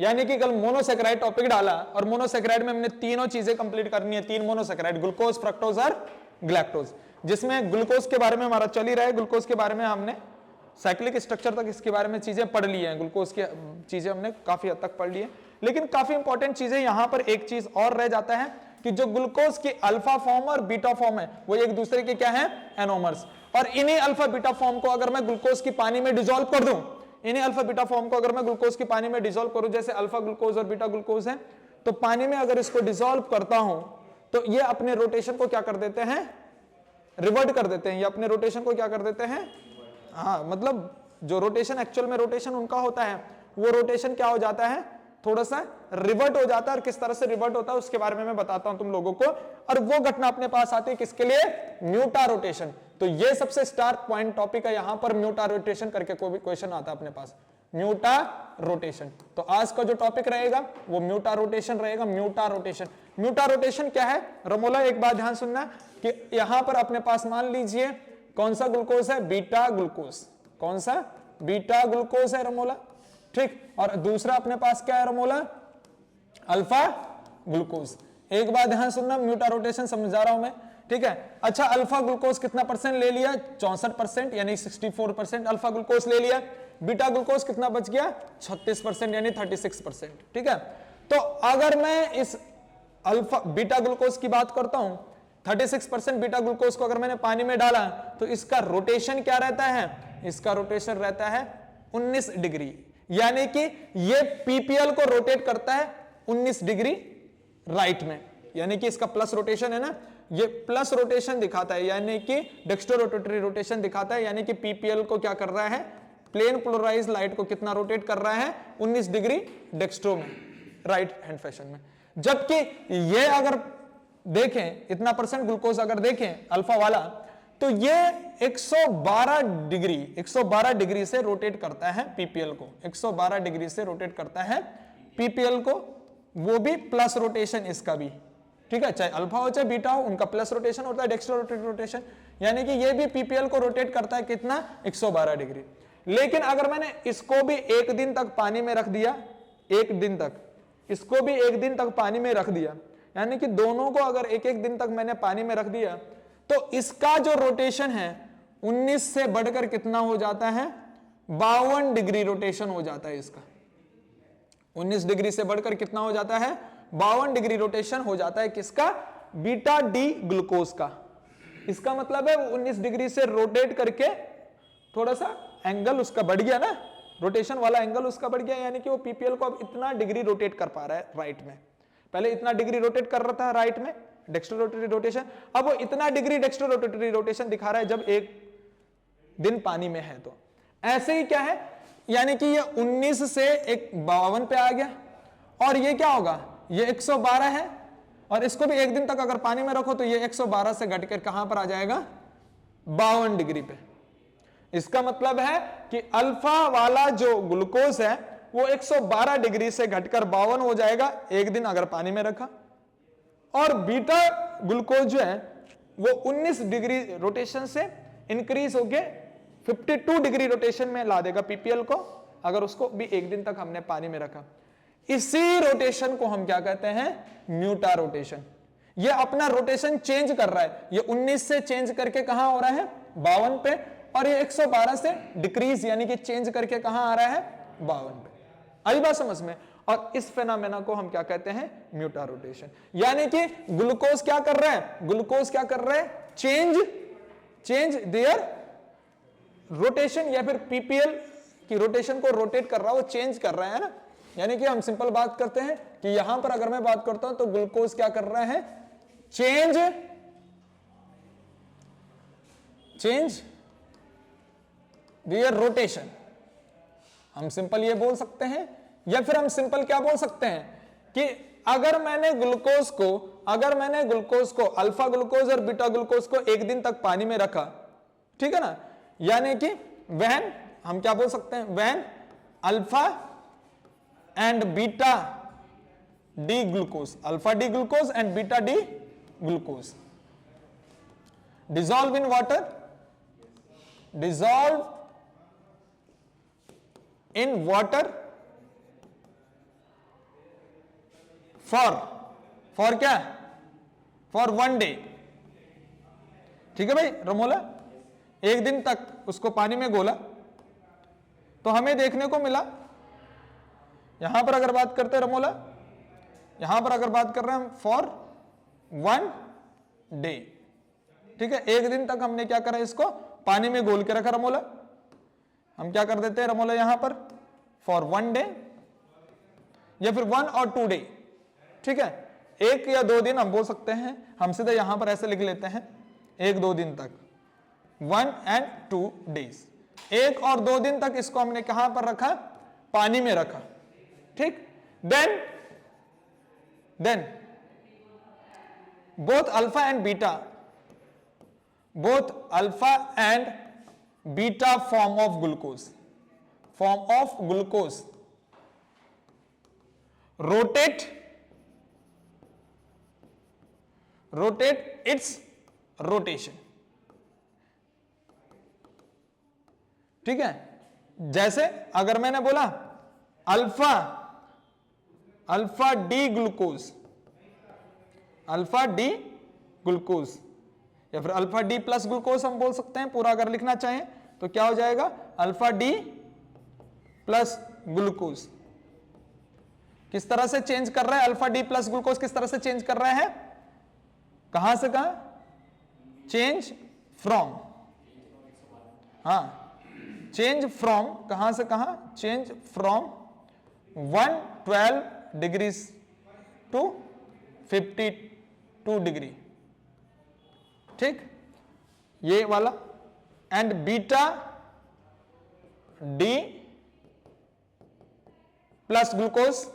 यानी कि कल मोनोसेकेराइड टॉपिक डाला और मोनोसेकेराइड में हमने तीनों चीजें कंप्लीट करनी है, तीन मोनोसेकेराइड, ग्लूकोज, फ्रक्टोज और ग्लैक्टोज, जिसमें ग्लूकोज के बारे में हमारा चल ही रहा है। ग्लूकोज के बारे में हमने साइक्लिक स्ट्रक्चर तक इसके बारे में चीजें पढ़ ली हैं, ग्लूकोज की चीजें हमने काफी हद तक पढ़ ली है। लेकिन काफी इंपॉर्टेंट चीजें यहां पर एक चीज और रह जाता है कि जो ग्लूकोज की अल्फा फॉर्म और बीटा फॉर्म है वो एक दूसरे के क्या है, एनोमर्स। और इन्हीं अल्फा बीटा फॉर्म को अगर मैं ग्लूकोज की पानी में डिसॉल्व कर दूं, इन्हीं अल्फा बीटा फॉर्म को अगर मैं ग्लूकोज की पानी में डिसॉल्व करूं, जैसे अल्फा ग्लूकोज और बीटा ग्लूकोज है, तो पानी में अगर इसको डिसॉल्व करता हूं तो ये अपने रोटेशन को क्या कर देते हैं, रिवर्ट कर देते हैं। ये अपने रोटेशन को क्या कर देते हैं, हाँ, मतलब जो रोटेशन एक्चुअल में रोटेशन उनका होता है वो रोटेशन क्या हो जाता है, थोड़ा सा रिवर्ट हो जाता है। और किस तरह से रिवर्ट होता है उसके बारे में मैं बताता हूं तुम लोगों को। और वो घटना अपने पास आती है किसके लिए, म्यूटा रोटेशन। तो ये सबसे स्टार पॉइंट टॉपिक है यहां पर, म्यूटा रोटेशन करके कोई भी क्वेश्चन आता है अपने पास, म्यूटा रोटेशन। तो आज का जो टॉपिक रहेगा वो म्यूटा रोटेशन रहेगा। म्यूटा रोटेशन, म्यूटा रोटेशन क्या है रमोला, एक बात ध्यान सुनना कि यहां पर अपने पास मान लीजिए कौन सा ग्लूकोज है, बीटा ग्लूकोज, कौन सा, बीटा ग्लूकोज है रमोला, ठीक। और दूसरा अपने पास क्या है रमोला, अल्फा ग्लूकोज। एक बात ध्यान सुनना, म्यूटा रोटेशन समझा रहा हूं मैं, ठीक है। अच्छा, अल्फा ग्लूकोज कितना परसेंट ले लिया, 64% यानी 64% अल्फा ग्लूकोज ले लिया। बीटा ग्लूकोज कितना बच गया, 36% यानी 36%, ठीक है। तो अगर मैं इस अल्फा बीटा ग्लूकोज की बात करता हूं, 36% बीटा ग्लूकोज को अगर मैंने पानी में डाला तो इसका रोटेशन क्या रहता है, इसका रोटेशन रहता है 19 डिग्री, यानी कि ये पीपीएल को रोटेट करता है 19 डिग्री राइट में, यानी कि इसका प्लस रोटेशन है ना, ये प्लस रोटेशन दिखाता है, यानी कि डेक्स्ट्रो रोटेटरी रोटेशन दिखाता है, यानी कि पीपीएल को क्या कर रहा है, प्लेन पोलराइज लाइट को कितना रोटेट कर रहा है, 19 डिग्री डेक्स्ट्रो में, राइट हैंड फैशन में। जबकि ये अगर देखें, इतना परसेंट ग्लूकोज अगर देखें अल्फा वाला, तो ये 112 डिग्री से रोटेट करता है पीपीएल को, 112 डिग्री से रोटेट करता है पीपीएल को, वो भी प्लस रोटेशन इसका भी, ठीक है। चाहे अल्फा हो चाहे बीटा हो, उनका प्लस रोटेशन होता है, डेक्स्ट्रो रोटेशन, यानी कि ये भी पीपीएल को रोटेट करता है कितना, 112 डिग्री। लेकिन अगर मैंने इसको भी एक दिन तक पानी में रख दिया, एक दिन तक, इसको भी एक दिन तक पानी में रख दिया, यानी कि दोनों को अगर एक एक दिन तक मैंने पानी में रख दिया, तो इसका जो रोटेशन है 19 से बढ़कर कितना हो जाता है, 52 डिग्री रोटेशन हो जाता है इसका। 19 डिग्री से बढ़कर कितना हो जाता है, 52 डिग्री रोटेशन हो जाता है किसका, बीटा डी ग्लूकोज का। इसका मतलब है वो 19 डिग्री से रोटेट करके थोड़ा सा एंगल उसका बढ़ गया ना, रोटेशन वाला एंगल उसका बढ़ गया, यानी कि वो पीपीएल को अब इतना डिग्री रोटेट कर पा रहा है राइट में। पहले इतना डिग्री रोटेट कर रहा था राइट में, डेक्स्ट्रो रोटेटरी रोटेशन, अब वो इतना डिग्री डेक्स्ट्रो रोटेटरी रोटेशन दिखा रहा है जब एक दिन पानी में है। तो ऐसे ही क्या है, यानी कि ये 19 से एक 52 पे आ गया, और ये क्या होगा, ये 112 है, और इसको भी एक दिन तक अगर पानी में रखो तो ये 112 से घटकर कहां पर आ जाएगा, 52 डिग्री पे। इसका मतलब है कि अल्फा वाला जो ग्लूकोज है वो 112 डिग्री से घटकर 52 हो जाएगा एक दिन अगर पानी में रखा, और बीटा ग्लूकोज जो है वो 19 डिग्री रोटेशन से इंक्रीज होके 52 डिग्री रोटेशन में ला देगा पीपीएल को, अगर उसको भी एक दिन तक हमने पानी में रखा। इसी रोटेशन को हम क्या कहते हैं, म्यूटा रोटेशन। ये अपना रोटेशन चेंज कर रहा है, ये 19 से चेंज करके कहां हो रहा है, 52 पे, और ये 112 से डिक्रीज यानी कि चेंज करके कहां आ रहा है, 52 पे। आई बात समझ में। और इस फेनोमेना को हम क्या कहते हैं, म्यूटा रोटेशन। यानी कि ग्लूकोज क्या कर रहा है, ग्लूकोज क्या कर रहा है, चेंज देयर रोटेशन, या फिर पीपीएल की रोटेशन को रोटेट कर रहा है, वो चेंज कर रहा है ना। यानी कि हम सिंपल बात करते हैं कि यहां पर अगर मैं बात करता हूं तो ग्लूकोज क्या कर रहा है, चेंज देयर रोटेशन, हम सिंपल ये बोल सकते हैं। या फिर हम सिंपल क्या बोल सकते हैं कि अगर मैंने ग्लूकोज को अल्फा ग्लूकोज और बीटा ग्लूकोज को एक दिन तक पानी में रखा, ठीक है ना, यानी कि व्हेन, हम क्या बोल सकते हैं, when alpha and beta D glucose, alpha D glucose and beta D glucose dissolve in water, for क्या, फॉर 1 डे। ठीक है भाई रमोला, एक दिन तक उसको पानी में घोला। तो हमें देखने को मिला, यहां पर अगर बात करते हैं रमोला, यहां पर अगर बात कर रहे हैं हम फॉर 1 डे। ठीक है, एक दिन तक हमने क्या करा, इसको पानी में घोल के रखा रमोला। हम क्या कर देते हैं रमोला यहां पर फॉर 1 डे या फिर 1 और 2 डे। ठीक है, 1 या 2 दिन हम बोल सकते हैं, हम सीधे यहां पर ऐसे लिख लेते हैं 1-2 दिन तक, 1 and 2 days। 1 और 2 दिन तक इसको हमने कहां पर रखा, पानी में रखा। ठीक, then both alpha and beta form of glucose rotate its rotation। ठीक है, जैसे अगर मैंने बोला अल्फा डी ग्लूकोज या फिर अल्फा डी प्लस ग्लूकोज हम बोल सकते हैं, पूरा अगर लिखना चाहें तो क्या हो जाएगा, अल्फा डी प्लस ग्लूकोज। किस तरह से चेंज कर रहा है, अल्फा डी प्लस ग्लूकोज किस तरह से चेंज कर रहा है, कहां से कहां, चेंज फ्रॉम, चेंज फ्रॉम कहां से कहां, change from 112 degree to 52 degree. ठीक, ये वाला। And beta D plus glucose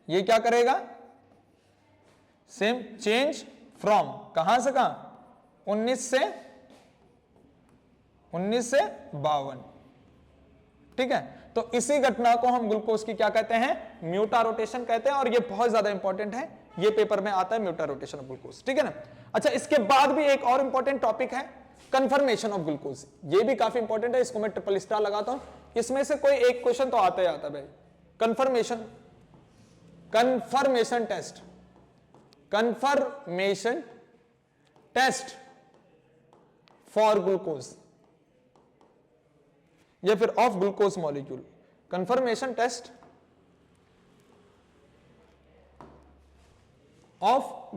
ये क्या करेगा, सेम चेंज फ्रॉम कहां से कहां, 19 से 52। ठीक है, तो इसी घटना को हम ग्लूकोज की क्या कहते हैं, म्यूटा रोटेशन कहते हैं, और ये बहुत ज्यादा इंपॉर्टेंट है, ये पेपर में आता है म्यूटा रोटेशन ऑफ ग्लूकोज। ठीक है ना। अच्छा, इसके बाद भी एक और इंपॉर्टेंट टॉपिक है कंफर्मेशन ऑफ ग्लूकोज। ये भी काफी इंपॉर्टेंट है, इसको मैं ट्रिपल स्टार लगाता हूं। इसमें से कोई एक क्वेश्चन तो आता ही आता है भाई, कंफर्मेशन टेस्ट फॉर ग्लूकोज या फिर of glucose molecule. Confirmation test of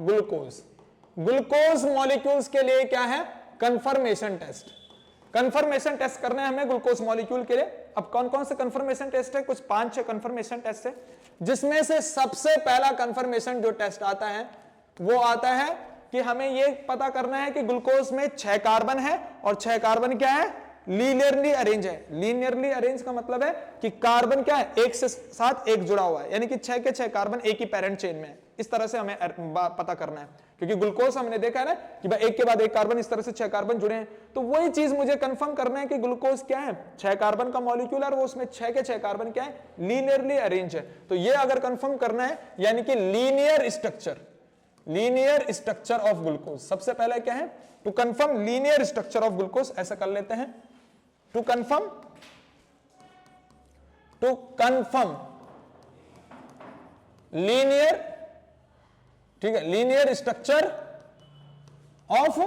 glucose molecules के लिए क्या है, कंफर्मेशन टेस्ट। कंफर्मेशन टेस्ट करने हैं हमें ग्लूकोज मॉलिक्यूल के लिए। अब कौन कौन से कंफर्मेशन टेस्ट है, कुछ 5-6 कंफर्मेशन टेस्ट है, जिसमें से सबसे पहला कंफर्मेशन जो टेस्ट आता है वो आता है कि हमें ये पता करना है कि ग्लूकोज में 6 कार्बन है, और 6 कार्बन क्या है, लीनियरली अरेंज है। लीनियरली अरेंज का मतलब है कि कार्बन क्या है, एक से साथ एक जुड़ा हुआ है, यानी कि 6 के 6 कार्बन एक ही पेरेंट चेन में है। इस तरह से हमें पता करना है, क्योंकि ग्लूकोज हमने देखा है ना कि भाई एक के बाद एक कार्बन, इस तरह से 6 कार्बन जुड़े हैं। तो वही चीज मुझे कंफर्म करना है कि ग्लूकोज क्या है, 6 कार्बन का मॉलिक्यूल है, और वो उसमें 6 के 6 कार्बन क्या है, लीनियरली अरेंज है। तो ये अगर कंफर्म करना है, यानी कि लीनियर स्ट्रक्चर ऑफ ग्लूकोज। सबसे पहले क्या है, to confirm linear structure of glucose, ऐसा कर लेते हैं, टू कंफर्म लीनियर, ठीक है, linear structure of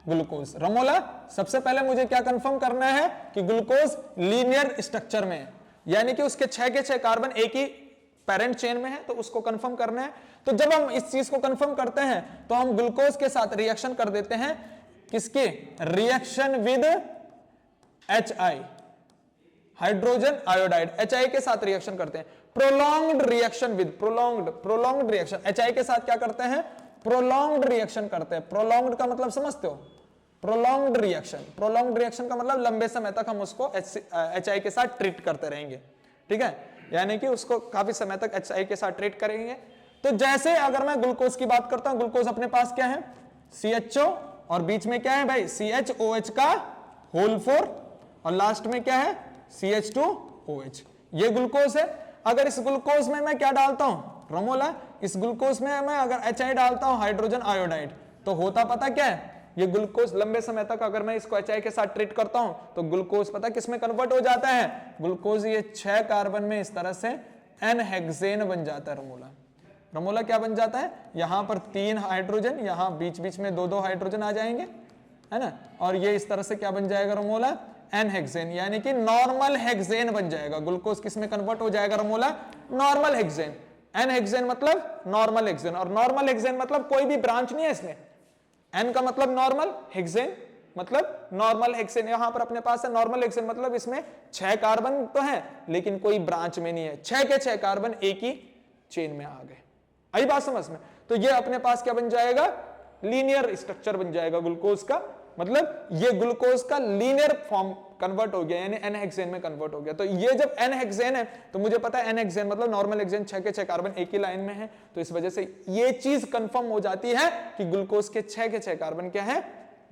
glucose. Ramola, सबसे पहले मुझे क्या कंफर्म करना है कि ग्लूकोज लीनियर स्ट्रक्चर में है, यानी कि उसके 6 के 6 कार्बन एक ही पेरेंट चेन में है, तो उसको कंफर्म करना है। तो जब हम इस चीज को कंफर्म करते हैं तो हम ग्लूकोज के साथ रिएक्शन कर देते हैं, किसके, reaction with HI, hydrogen iodide, HI के साथ रिएक्शन करते हैं। Prolonged reaction with prolonged reaction, HI के साथ क्या करते हैं, प्रोलॉन्ग्ड रिएक्शन करते हैं। प्रोलॉन्ग्ड का मतलब समझते हो, प्रोलॉन्ग्ड रिएक्शन का मतलब लंबे समय तक हम उसको HI के साथ ट्रीट करते रहेंगे। ठीक है, यानी कि उसको काफी समय तक HI के साथ ट्रीट करेंगे। तो जैसे अगर मैं ग्लूकोज की बात करता हूं, ग्लूकोज अपने पास क्या है, CHO, और बीच में क्या है भाई, CHOH का होल 4, और लास्ट में क्या है, CH2OH। ये ग्लूकोज है। अगर इस ग्लूकोज में मैं क्या डालता हूं रमोला, इस ग्लूकोज में मैं अगर HI डालता हूं, हाइड्रोजन आयोडाइड, तो होता पता क्या है, ये ग्लूकोज लंबे समय तक अगर मैं इसको HI के साथ ट्रीट करता हूं तो ग्लूकोज पता किस में कन्वर्ट हो जाता है, ग्लूकोज ये 6 कार्बन में इस तरह से एन हेक्सेन बन जाता है रमोला। रमोला क्या बन जाता है, यहां पर 3 हाइड्रोजन, यहां बीच बीच में 2-2 हाइड्रोजन आ जाएंगे, है ना, और ये इस तरह से क्या बन जाएगा रमोला, एन हेक्सेन, यानी कि नॉर्मल हेक्सेन बन जाएगा। ग्लूकोज किस में कन्वर्ट हो जाएगा Ramola, normal hexane. N hexane मतलब नॉर्मल हेक्सेन, और नॉर्मल हेक्सेन मतलब कोई भी ब्रांच नहीं है इसमें। एन का मतलब नॉर्मल, हेक्सेन मतलब नॉर्मल हेक्सेन। यहां पर अपने पास है नॉर्मल हेक्सेन, मतलब इसमें 6 कार्बन तो है लेकिन कोई ब्रांच में नहीं है, 6 के 6 कार्बन एक ही चेन में आ गए। आई बात समझ में? तो ये अपने पास क्या बन जाएगा, लीनियर स्ट्रक्चर बन जाएगा ग्लूकोज का, मतलब ये ग्लूकोज का लीनियर फॉर्म कन्वर्ट हो गया, यानी एन हेक्सेन में कन्वर्ट हो गया। तो ये जब एन हेक्सेन है तो मुझे पता है एन हेक्सेन मतलब नॉर्मल हेक्सेन, 6 के 6 कार्बन एक ही लाइन में है, तो इस वजह से ये चीज कंफर्म हो जाती है कि ग्लूकोज के 6 के 6 कार्बन क्या है,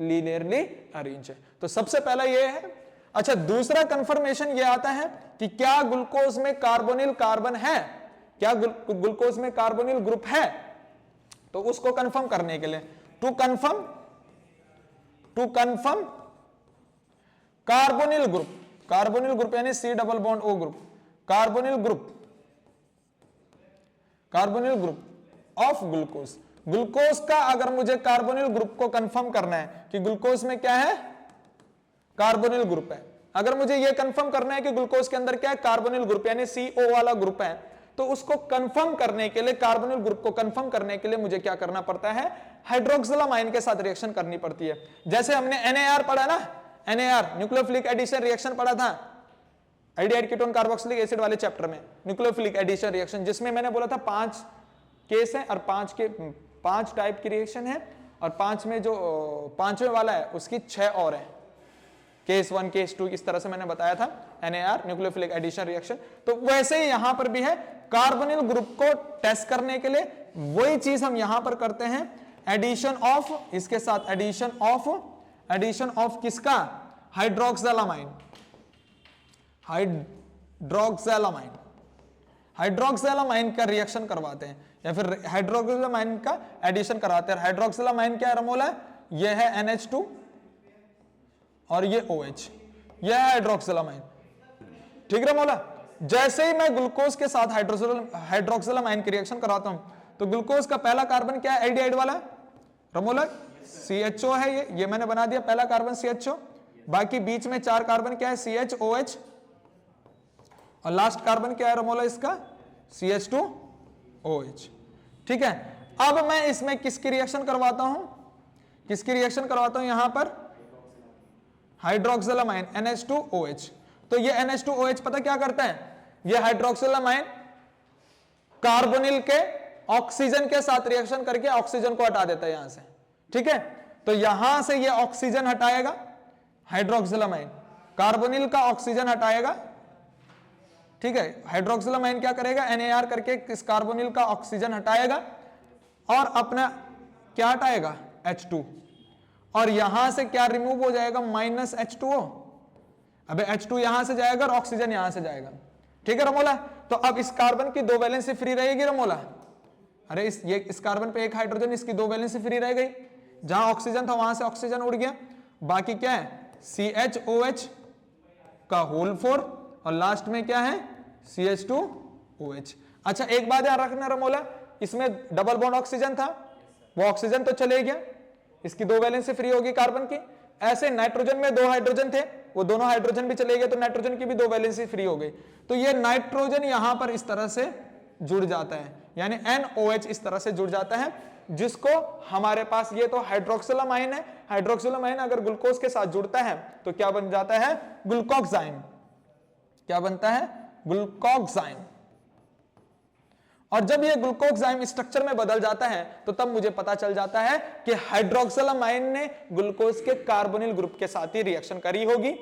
लीनियरली अरेंज है। तो सबसे पहला ये है। अच्छा, दूसरा कंफर्मेशन ये आता है कि क्या ग्लूकोज में कार्बोनिल कार्बन है, क्या ग्लूकोज में कार्बोनिल ग्रुप है। तो उसको कंफर्म करने के लिए to confirm carbonyl group, carbonyl group यानी C double bond O group, carbonyl group of glucose. Glucose का अगर मुझे कार्बोनिल ग्रुप को कंफर्म करना है कि ग्लूकोज में क्या है, कार्बोनिल ग्रुप है, अगर मुझे यह कंफर्म करना है कि ग्लूकोज के अंदर क्या है, कार्बोनिल ग्रुप यानी CO वाला ग्रुप है, तो उसको कंफर्म करने के लिए, कार्बोनिल ग्रुप को कंफर्म करने के लिए मुझे क्या करना पड़ता है, हाइड्रोक्सिलमाइन के साथ रिएक्शन करनी पड़ती है। जैसे हमने NAR पढ़ा ना, NAR न्यूक्लियोफिलिक एडिशन रिएक्शन पढ़ा था एल्डिहाइड कीटोन कार्बोक्सिलिक एसिड वाले चैप्टर में, न्यूक्लियोफिलिक एडिशन रिएक्शन, जिसमें मैंने बोला था 5 केस है और 5 टाइप की रिएक्शन है, और 5 में जो 5वें वाला है उसकी 6 और है, केस 1 केस 2 इस तरह से मैंने बताया था NAR न्यूक्लियोफिलिक एडिशन रिएक्शन। तो वैसे ही यहां पर भी है, कार्बोनिल ग्रुप को टेस्ट करने के लिए वही चीज हम यहां पर करते हैं, एडिशन ऑफ, इसके साथ एडिशन ऑफ किसका, हाइड्रोक्सिलमाइन, हाइड्रोक्सिलमाइन का रिएक्शन करवाते हैं, या फिर हाइड्रोक्सिलमाइन का एडिशन कराते हैं। हाइड्रोक्सिलमाइन क्या है रमोला, यह है NH2 और ये OH, यह है हाइड्रोक्सिलमाइन, ठीक रमोला। जैसे ही मैं ग्लूकोज के साथ हाइड्रोक्सिलमाइन की रिएक्शन कराता हूं तो ग्लूकोज का पहला कार्बन क्या है, एल्डिहाइड वाला रमोला, CHO है, ये मैंने बना दिया पहला कार्बन CHO, बाकी बीच में 4 कार्बन क्या है, CH-OH, और लास्ट कार्बन क्या है रमोला इसका, CH2OH, ठीक है। अब मैं इसमें किसकी रिएक्शन करवाता हूं, यहां पर हाइड्रोक्सिलमाइन NH2OH। तो ये NH2OH पता क्या करता है, ये हाइड्रोक्सिलमाइन कार्बोनिल के ऑक्सीजन के साथ रिएक्शन करके ऑक्सीजन को हटा देता है यहां से, ठीक है। तो यहां से ये ऑक्सीजन हटाएगा, हाइड्रोक्सिलमाइन कार्बोनिल का ऑक्सीजन हटाएगा, ठीक है। हाइड्रोक्सिलमाइन क्या करेगा, NAR करके इस कार्बोनिल का ऑक्सीजन हटाएगा और अपना क्या हटाएगा, H2, और यहां से क्या रिमूव हो जाएगा, -H2O। अबे H2 यहां से जाएगा और ऑक्सीजन यहां से जाएगा, ठीक है रमोला। तो अब इस कार्बन की 2 वैलेंसी फ्री रहेगी रमोला, अरे इस कार्बन पे 1 हाइड्रोजन, इसकी 2 वैलेंसी फ्री रह गई, जहां ऑक्सीजन था वहां से ऑक्सीजन उड़ गया, बाकी क्या है CHOH का होल 4 और लास्ट में क्या है CH2OH। अच्छा, एक बात याद रखना रमोला, इसमें डबल बॉन्ड ऑक्सीजन था, वो ऑक्सीजन तो चले गया, इसकी 2 वैलेंसी फ्री होगी कार्बन की। ऐसे नाइट्रोजन में 2 हाइड्रोजन थे, वो दोनों हाइड्रोजन भी चले गए, तो नाइट्रोजन की भी 2 वैलेंसी फ्री हो गई। तो ये नाइट्रोजन यहां पर इस तरह से जुड़ जाता है, यानी NOH इस तरह से जुड़ जाता है, जिसको हमारे पास ये तो हाइड्रोक्सिलमाइन है, हाइड्रोक्सिलमाइन अगर ग्लूकोज के साथ जुड़ता है तो क्या बन जाता है, ग्लूकोक्साइन, क्या बनता है, ग्लूकोक्साइन। और जब ये ग्लूकोक्साइन स्ट्रक्चर में बदल जाता है तो तब मुझे पता चल जाता है कि हाइड्रोक्सिलमाइन ने ग्लूकोज के कार्बोनिल ग्रुप के साथ ही रिएक्शन करी होगी,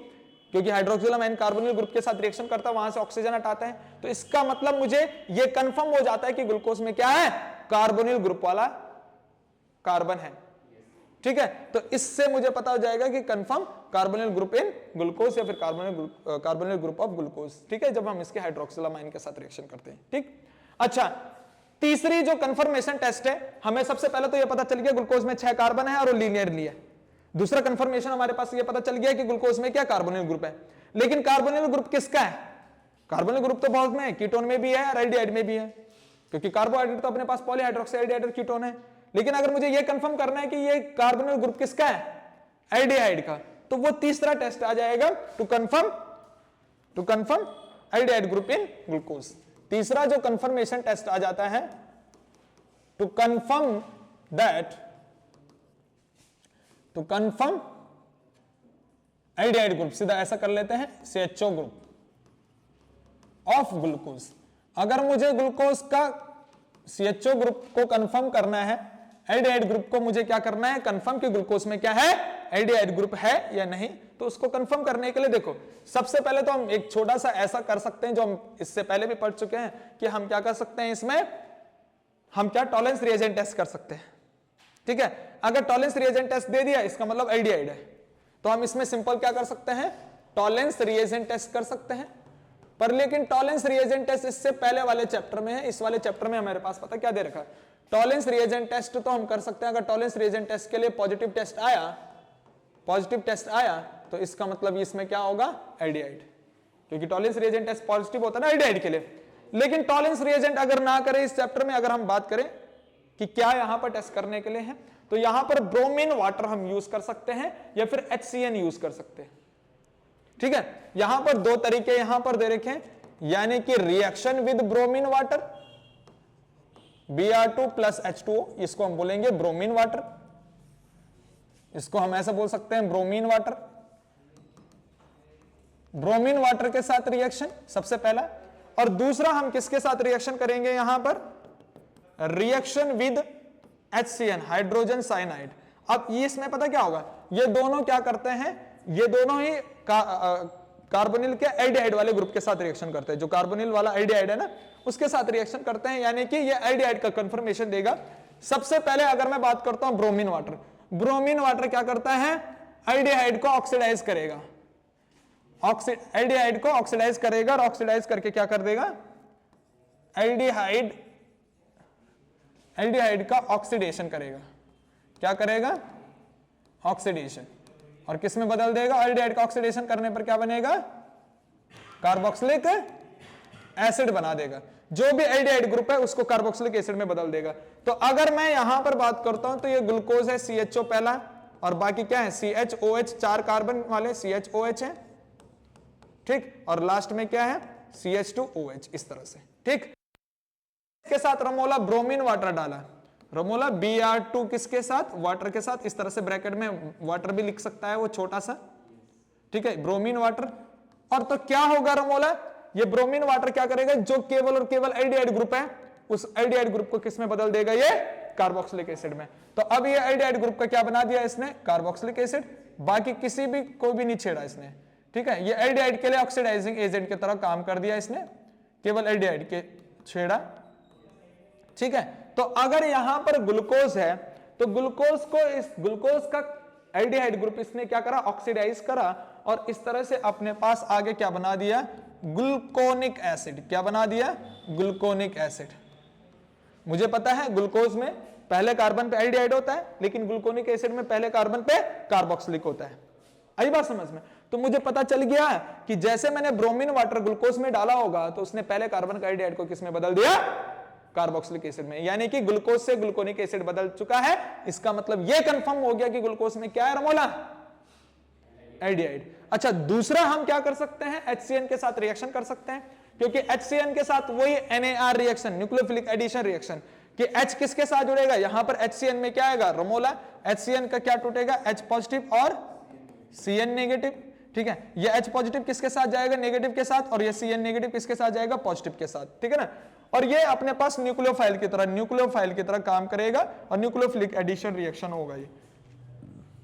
क्योंकि हाइड्रोक्सिलमाइन कार्बोनिल ग्रुप के साथ रिएक्शन करता है, वहां से ऑक्सीजन हटाता है। तो इसका मतलब मुझे यह कंफर्म हो जाता है कि ग्लूकोज में क्या है, कार्बोनिल ग्रुप वाला कार्बन है, ठीक है। तो इससे मुझे पता हो जाएगा कि confirm carbonyl group in glucose या फिर कार्बोनिल ग्रुप ऑफ ग्लूकोज, ठीक है, जब हम इसके हाइड्रोक्सिलमाइन के साथ रिएक्शन करते हैं, ठीक। अच्छा, तीसरी जो कंफर्मेशन टेस्ट है, हमें सबसे पहले तो यह पता चल गया ग्लूकोज में 6 कार्बन है और वो लीनियरली है। दूसरा कंफर्मेशन हमारे पास ये पता चल गया कि ग्लूकोज में क्या कार्बोनिल ग्रुप है, लेकिन कार्बोनिल ग्रुप किसका है, कार्बोनिल ग्रुप तो बहुत में है, कीटोन में भी है और एल्डिहाइड में भी है, क्योंकि कार्बोहाइड्रेट तो अपने पास पॉलीहाइड्रोक्सी एल्डिहाइड कीटोन है। लेकिन अगर मुझे ये कंफर्म करना है कि ये कार्बोनिल ग्रुप किसका है, एल्डिहाइड का, तो वो तीसरा टेस्ट आ जाएगा to confirm aldehyde group in glucose. तीसरा जो कंफर्मेशन टेस्ट आ जाता है टू कंफर्म एल्डिहाइड ग्रुप, सीधा ऐसा कर लेते हैं CHO ग्रुप ऑफ ग्लूकोज। अगर मुझे ग्लूकोज का CHO ग्रुप को कंफर्म करना है, एल्डिहाइड ग्रुप को मुझे क्या करना है, कंफर्म कि ग्लूकोज में क्या है, एल्डिहाइड ग्रुप है या नहीं। तो उसको कंफर्म करने के लिए देखो, सबसे पहले तो हम एक छोटा सा ऐसा कर सकते हैं जो हम इससे पहले भी पढ़ चुके हैं कि हम क्या कर सकते हैं, इसमें हम क्या टॉलरेंस रिएजेंट टेस्ट कर सकते हैं। ठीक है, अगर टॉलरेंस रिएजेंट टेस्ट दे दिया इसका मतलब एल्डिहाइड है, तो हम इसमें सिंपल क्या कर सकते हैं, टॉलरेंस रिएजेंट टेस्ट कर सकते हैं। पर लेकिन टॉलरेंस रिएजेंट टेस्ट इससे पहले वाले चैप्टर में है, इस वाले चैप्टर में हमारे पास पता क्या दे रखा है, टॉलरेंस रिएजेंट टेस्ट तो हम कर सकते हैं। अगर टॉलरेंस रिएजेंट टेस्ट के लिए पॉजिटिव टेस्ट आया तो इसका मतलब इसमें क्या होगा, एल्डिहाइड, क्योंकि टॉलरेंस रिएजेंट टेस्ट पॉजिटिव होता है ना एल्डिहाइड के लिए। लेकिन टॉलरेंस रिएजेंट अगर ना करें इस चैप्टर में, अगर हम बात करें कि क्या यहां पर टेस्ट करने के लिए है, तो यहां पर ब्रोमीन वाटर हम यूज कर सकते हैं या फिर HCN यूज कर सकते हैं। ठीक है, यहां पर दो तरीके यहां पर दे रखे हैं, यानी कि reaction with bromine water Br2 plus H2O, इसको हम बोलेंगे ब्रोमीन वाटर, इसको हम ऐसा बोल सकते हैं ब्रोमीन वाटर। ब्रोमीन वाटर के साथ रिएक्शन सबसे पहला, और दूसरा हम किसके साथ रिएक्शन करेंगे, यहां पर reaction with HCN, hydrogen cyanide. अब ये इसमें पता क्या होगा, ये दोनों क्या करते हैं, ये दोनों ही कार्बोनिल के एल्डिहाइड वाले ग्रुप के साथ रिएक्शन करते हैं, जो कार्बोनिल वाला एल्डिहाइड है ना उसके साथ रिएक्शन करते हैं, यानी कि ये एल्डिहाइड का कंफर्मेशन देगा। सबसे पहले अगर मैं बात करता हूं ब्रोमीन वाटर क्या करता है, एल्डिहाइड को ऑक्सीडाइज करेगा, एल्डिहाइड को ऑक्सीडाइज करेगा, और ऑक्सीडाइज करके क्या कर देगा, एल्डिहाइड का ऑक्सीडेशन करेगा। क्या करेगा, ऑक्सीडेशन, और किस में बदल देगा, एल्डिहाइड का ऑक्सीडेशन करने पर क्या बनेगा, कार्बोक्सिलिक एसिड बना देगा। जो भी एल्डिहाइड ग्रुप है उसको कार्बोक्सिलिक एसिड में बदल देगा। तो अगर मैं यहां पर बात करता हूं तो ये ग्लूकोज है CHO पहला, और बाकी क्या है CHOH, 4 कार्बन वाले CHOH है, ठीक, और लास्ट में क्या है CH2OH, इस तरह से। ठीक, इसके साथ रमोला ब्रोमीन वाटर डाला, रमोला Br2 किसके साथ, वाटर के साथ, इस तरह से ब्रैकेट में वाटर भी लिख सकता है वो छोटा सा, ठीक है, ब्रोमीन वाटर। और तो क्या होगा रमोला, ये ब्रोमीन वाटर क्या करेगा, जो केवल और केवल एल्डिहाइड ग्रुप है उस एल्डिहाइड ग्रुप को किस में बदल देगा, ये कार्बोक्सिलिक एसिड में। तो अब ये एल्डिहाइड ग्रुप का क्या बना दिया इसने, कार्बोक्सिलिक एसिड, बाकी किसी भी को भी नहीं छेड़ा इसने। ठीक है, ये एल्डिहाइड के लिए ऑक्सीडाइजिंग एजेंट की तरह काम कर दिया इसने, केवल एल्डिहाइड के छेड़ा। ठीक है, तो अगर यहां पर ग्लूकोज है तो ग्लूकोज को, इस ग्लूकोज का एल्डिहाइड ग्रुप इसने क्या करा, ऑक्सीडाइज करा, और इस तरह से अपने पास आगे क्या बना दिया, ग्लूकोनिक एसिड। क्या बना दिया, ग्लूकोनिक एसिड। मुझे पता है ग्लूकोज में पहले कार्बन पे एल्डिहाइड होता है, लेकिन ग्लूकोनिक एसिड में पहले कार्बन पे कार्बोक्सिलिक होता है। आई बात समझ में, तो मुझे पता चल गया कि जैसे मैंने ब्रोमीन वाटर ग्लूकोज में डाला होगा तो उसने पहले कार्बन का एल्डिहाइड को किसमें बदल दिया, कार्बोक्सिलिक एसिड में, यानी कि ग्लूकोज से ग्लूकोनिक एसिड बदल चुका है। इसका मतलब यह कंफर्म हो गया कि ग्लूकोज में क्या है रमोला, एल्डिहाइड। अच्छा, दूसरा हम क्या कर सकते हैं, HCN के साथ रिएक्शन कर सकते हैं, क्योंकि HCN के साथ वही NAR reaction, nucleophilic addition reaction, कि H किसके साथ जुड़ेगा, यहां पर HCN में क्या आएगा, रमोला, HCN का क्या टूटेगा, H पॉजिटिव और CN नेगेटिव। ठीक है, ये H पॉजिटिव किसके साथ जाएगा, नेगेटिव के साथ, और ये CN नेगेटिव किसके साथ जाएगा, पॉजिटिव के साथ। ठीक है ना, और ये अपने पास न्यूक्लियोफाइल की तरह काम करेगा, और न्यूक्लियोफिलिक एडिशन रिएक्शन होगा ये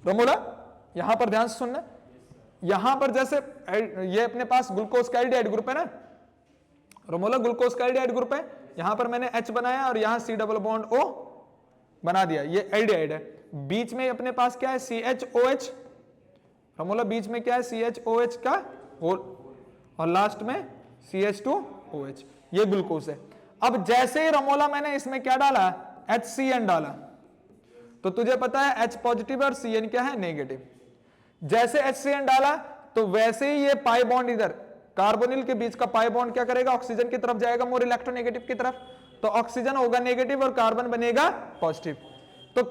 रमोला। यहां पर ध्यान से सुनना, यहां पर जैसे ये अपने पास ग्लूकोज का एल्डिहाइड ग्रुप है ना रमोला, ग्लूकोज का एल्डिहाइड ग्रुप है, यहां पर मैंने H बनाया और यहां C डबल बॉन्ड O बना दिया, ये एल्डिहाइड है। बीच में अपने पास क्या है, CHOH रमोला, बीच में क्या है, CHOH का होल, और लास्ट में CH2OH, ये ग्लूकोज है। अब जैसे ही रमोला मैंने इसमें क्या डाला, HCN डाला, तो तुझे पता है H पॉजिटिव और CN क्या है, नेगेटिव। जैसे HCN डाला तो वैसे ही ये पाई बॉन्ड इधर कार्बोनिल के बीच का पाई बॉन्ड क्या करेगा, ऑक्सीजन की तरफ जाएगा, मोर इलेक्ट्रोनेगेटिव की तरफ, तो ऑक्सीजन होगा नेगेटिव और कार्बन बनेगा पॉजिटिव। तो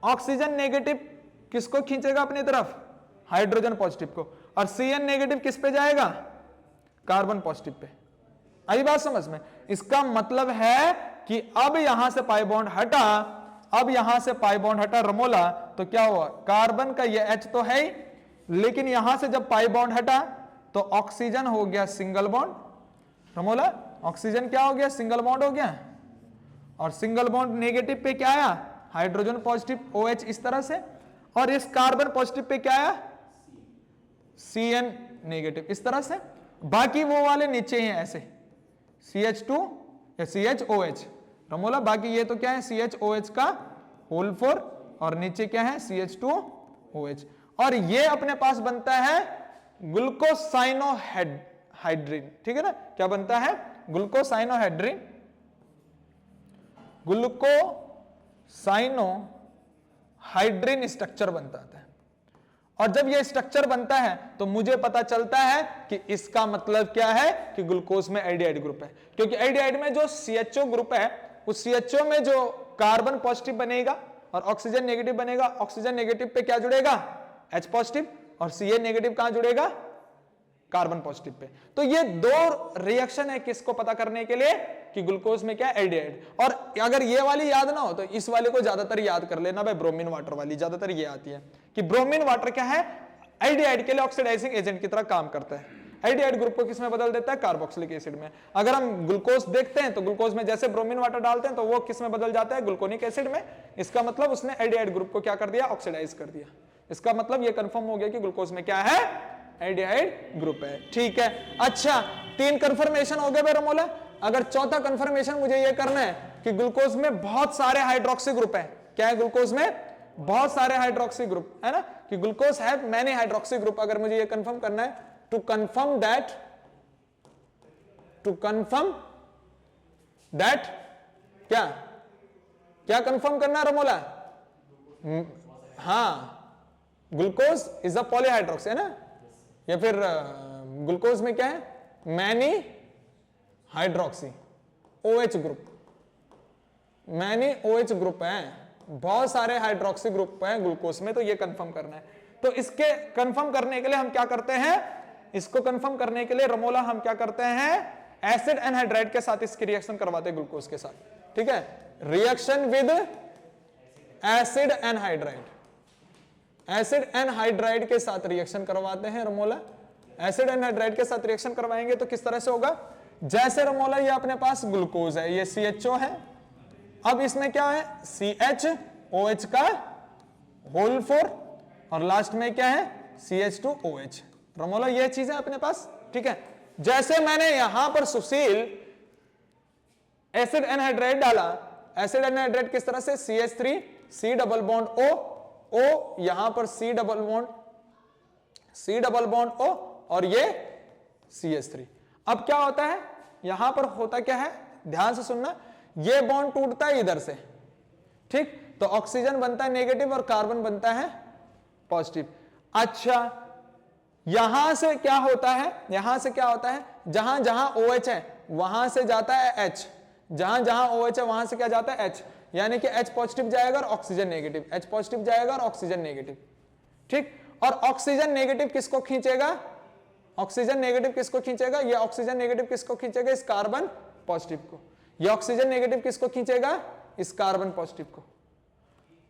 ऑक्सीजन नेगेटिव किसको खींचेगा अपनी तरफ, हाइड्रोजन पॉजिटिव को, और Cn नेगेटिव किस पे जाएगा, कार्बन पॉजिटिव पे। आई बात समझ में? इसका मतलब है कि अब यहां से पाई बॉन्ड हटा, अब यहां से पाई बॉन्ड हटा रमोला, तो क्या हुआ, कार्बन का ये H तो है ही, लेकिन यहां से जब पाई बॉन्ड हटा तो ऑक्सीजन हो गया सिंगल बॉन्ड, रमोला ऑक्सीजन क्या हो गया, सिंगल बॉन्ड हो गया, और सिंगल बॉन्ड नेगेटिव पे क्या आया, हाइड्रोजन पॉजिटिव OH इस तरह से, और इस कार्बन पॉजिटिव पे क्या आया, Cn नेगेटिव इस तरह से। बाकी वो वाले नीचे हैं ऐसे CH2 या CHOH रमोला, बाकी ये तो क्या है CHOH का होल 4 और नीचे क्या है CH2OH, और ये अपने पास बनता है ग्लूकोसाइनोहाइड्रिन, ठीक है ना, क्या बनता है, ग्लूकोसाइनोहाइड्रिन, ग्लूकोसाइनोहाइड्रिन स्ट्रक्चर बनता है। और जब ये स्ट्रक्चर बनता है तो मुझे पता चलता है कि इसका मतलब क्या है कि ग्लूकोज में एल्डिहाइड ग्रुप है, क्योंकि एल्डिहाइड में जो CHO ग्रुप है उस CHO में जो कार्बन पॉजिटिव बनेगा और ऑक्सीजन नेगेटिव बनेगा, ऑक्सीजन नेगेटिव पे क्या जुड़ेगा, H पॉजिटिव, और Cn नेगेटिव कहां जुड़ेगा, कार्बन पॉजिटिव पे। तो ये दो रिएक्शन है किसको पता करने के लिए कि ग्लूकोज में क्या है, एल्डिहाइड। और अगर ये वाली याद ना हो तो इस वाले को ज्यादातर याद कर लेना भाई, ब्रोमीन वाटर वाली ज्यादातर ये आती है कि ब्रोमीन वाटर क्या है, एल्डिहाइड के लिए ऑक्सीडाइजिंग एजेंट की तरह काम करता है, एल्डिहाइड ग्रुप को किसमें बदल देता है, कार्बोक्सिलिक एसिड में। अगर हम ग्लूकोज देखते हैं तो ग्लूकोज में जैसे ब्रोमीन वाटर डालते हैं तो वो किसमें बदल जाता है, ग्लूकोनिक एसिड में। इसका मतलब उसने एल्डिहाइड ग्रुप को क्या कर दिया, ऑक्सीडाइज कर दिया। इसका मतलब ये कंफर्म हो गया कि ग्लूकोज में क्या है, एल्डिहाइड ग्रुप है, ठीक है। अच्छा 3 कंफर्मेशन हो गए रमोला। अगर चौथा कंफर्मेशन मुझे ये करना है कि ग्लूकोज में बहुत सारे हाइड्रोक्सी ग्रुप है, क्या है, ग्लूकोज में बहुत सारे हाइड्रोक्सी ग्रुप है ना, कि glucose have many hydroxy group, अगर मुझे ये कंफर्म करना है, टू कंफर्म दैट क्या क्या कंफर्म करना रमोला, हाँ ग्लूकोज इज अ पॉलीहाइड्रोक्सी है ना, या फिर ग्लूकोज में क्या है, many hydroxy OH group, many OH group है, बहुत सारे हाइड्रोक्सी ग्रुप हैं ग्लूकोज में, तो ये कंफर्म करना है। तो इसके कंफर्म करने के लिए हम क्या करते हैं, इसको कंफर्म करने के लिए रमोला हम क्या करते हैं, एसिड एनहाइड्राइड के साथ इसकी रिएक्शन करवाते हैं ग्लूकोज के साथ, ठीक है, reaction with acid anhydride, acid anhydride के साथ रिएक्शन करवाते हैं रमोला। एसिड एनहाइड्राइड के साथ रिएक्शन करवाएंगे तो किस तरह से होगा, जैसे रमोला ये अपने पास ग्लूकोज है, ये CHO है, अब इसमें क्या है CHOH का होल 4 और लास्ट में क्या है CH2OH रमोला, ये चीज है अपने पास, ठीक है। जैसे मैंने यहां पर सुशील एसिड एनहाइड्राइड डाला, एसिड एनहाइड्राइड किस तरह से CH3 C double bond O यहां पर C डबल बॉन्ड O और ये CH3। अब क्या होता है, यहां पर होता क्या है, ध्यान से सुनना, ये बॉन्ड टूटता है इधर से, ठीक, तो ऑक्सीजन बनता है नेगेटिव और कार्बन बनता है पॉजिटिव। अच्छा यहां से क्या होता है, यहां से क्या होता है, जहां जहां OH है वहां से जाता है H, जहां जहां OH है वहां से क्या जाता है H, यानी कि H पॉजिटिव जाएगा और ऑक्सीजन नेगेटिव, H पॉजिटिव जाएगा और ऑक्सीजन नेगेटिव, ठीक। और ऑक्सीजन नेगेटिव किसको खींचेगा, ऑक्सीजन नेगेटिव किसको खींचेगा, ये ऑक्सीजन नेगेटिव किसको खींचेगा, इस कार्बन पॉजिटिव को। ये ऑक्सीजन नेगेटिव किसको खींचेगा, इस कार्बन पॉजिटिव को।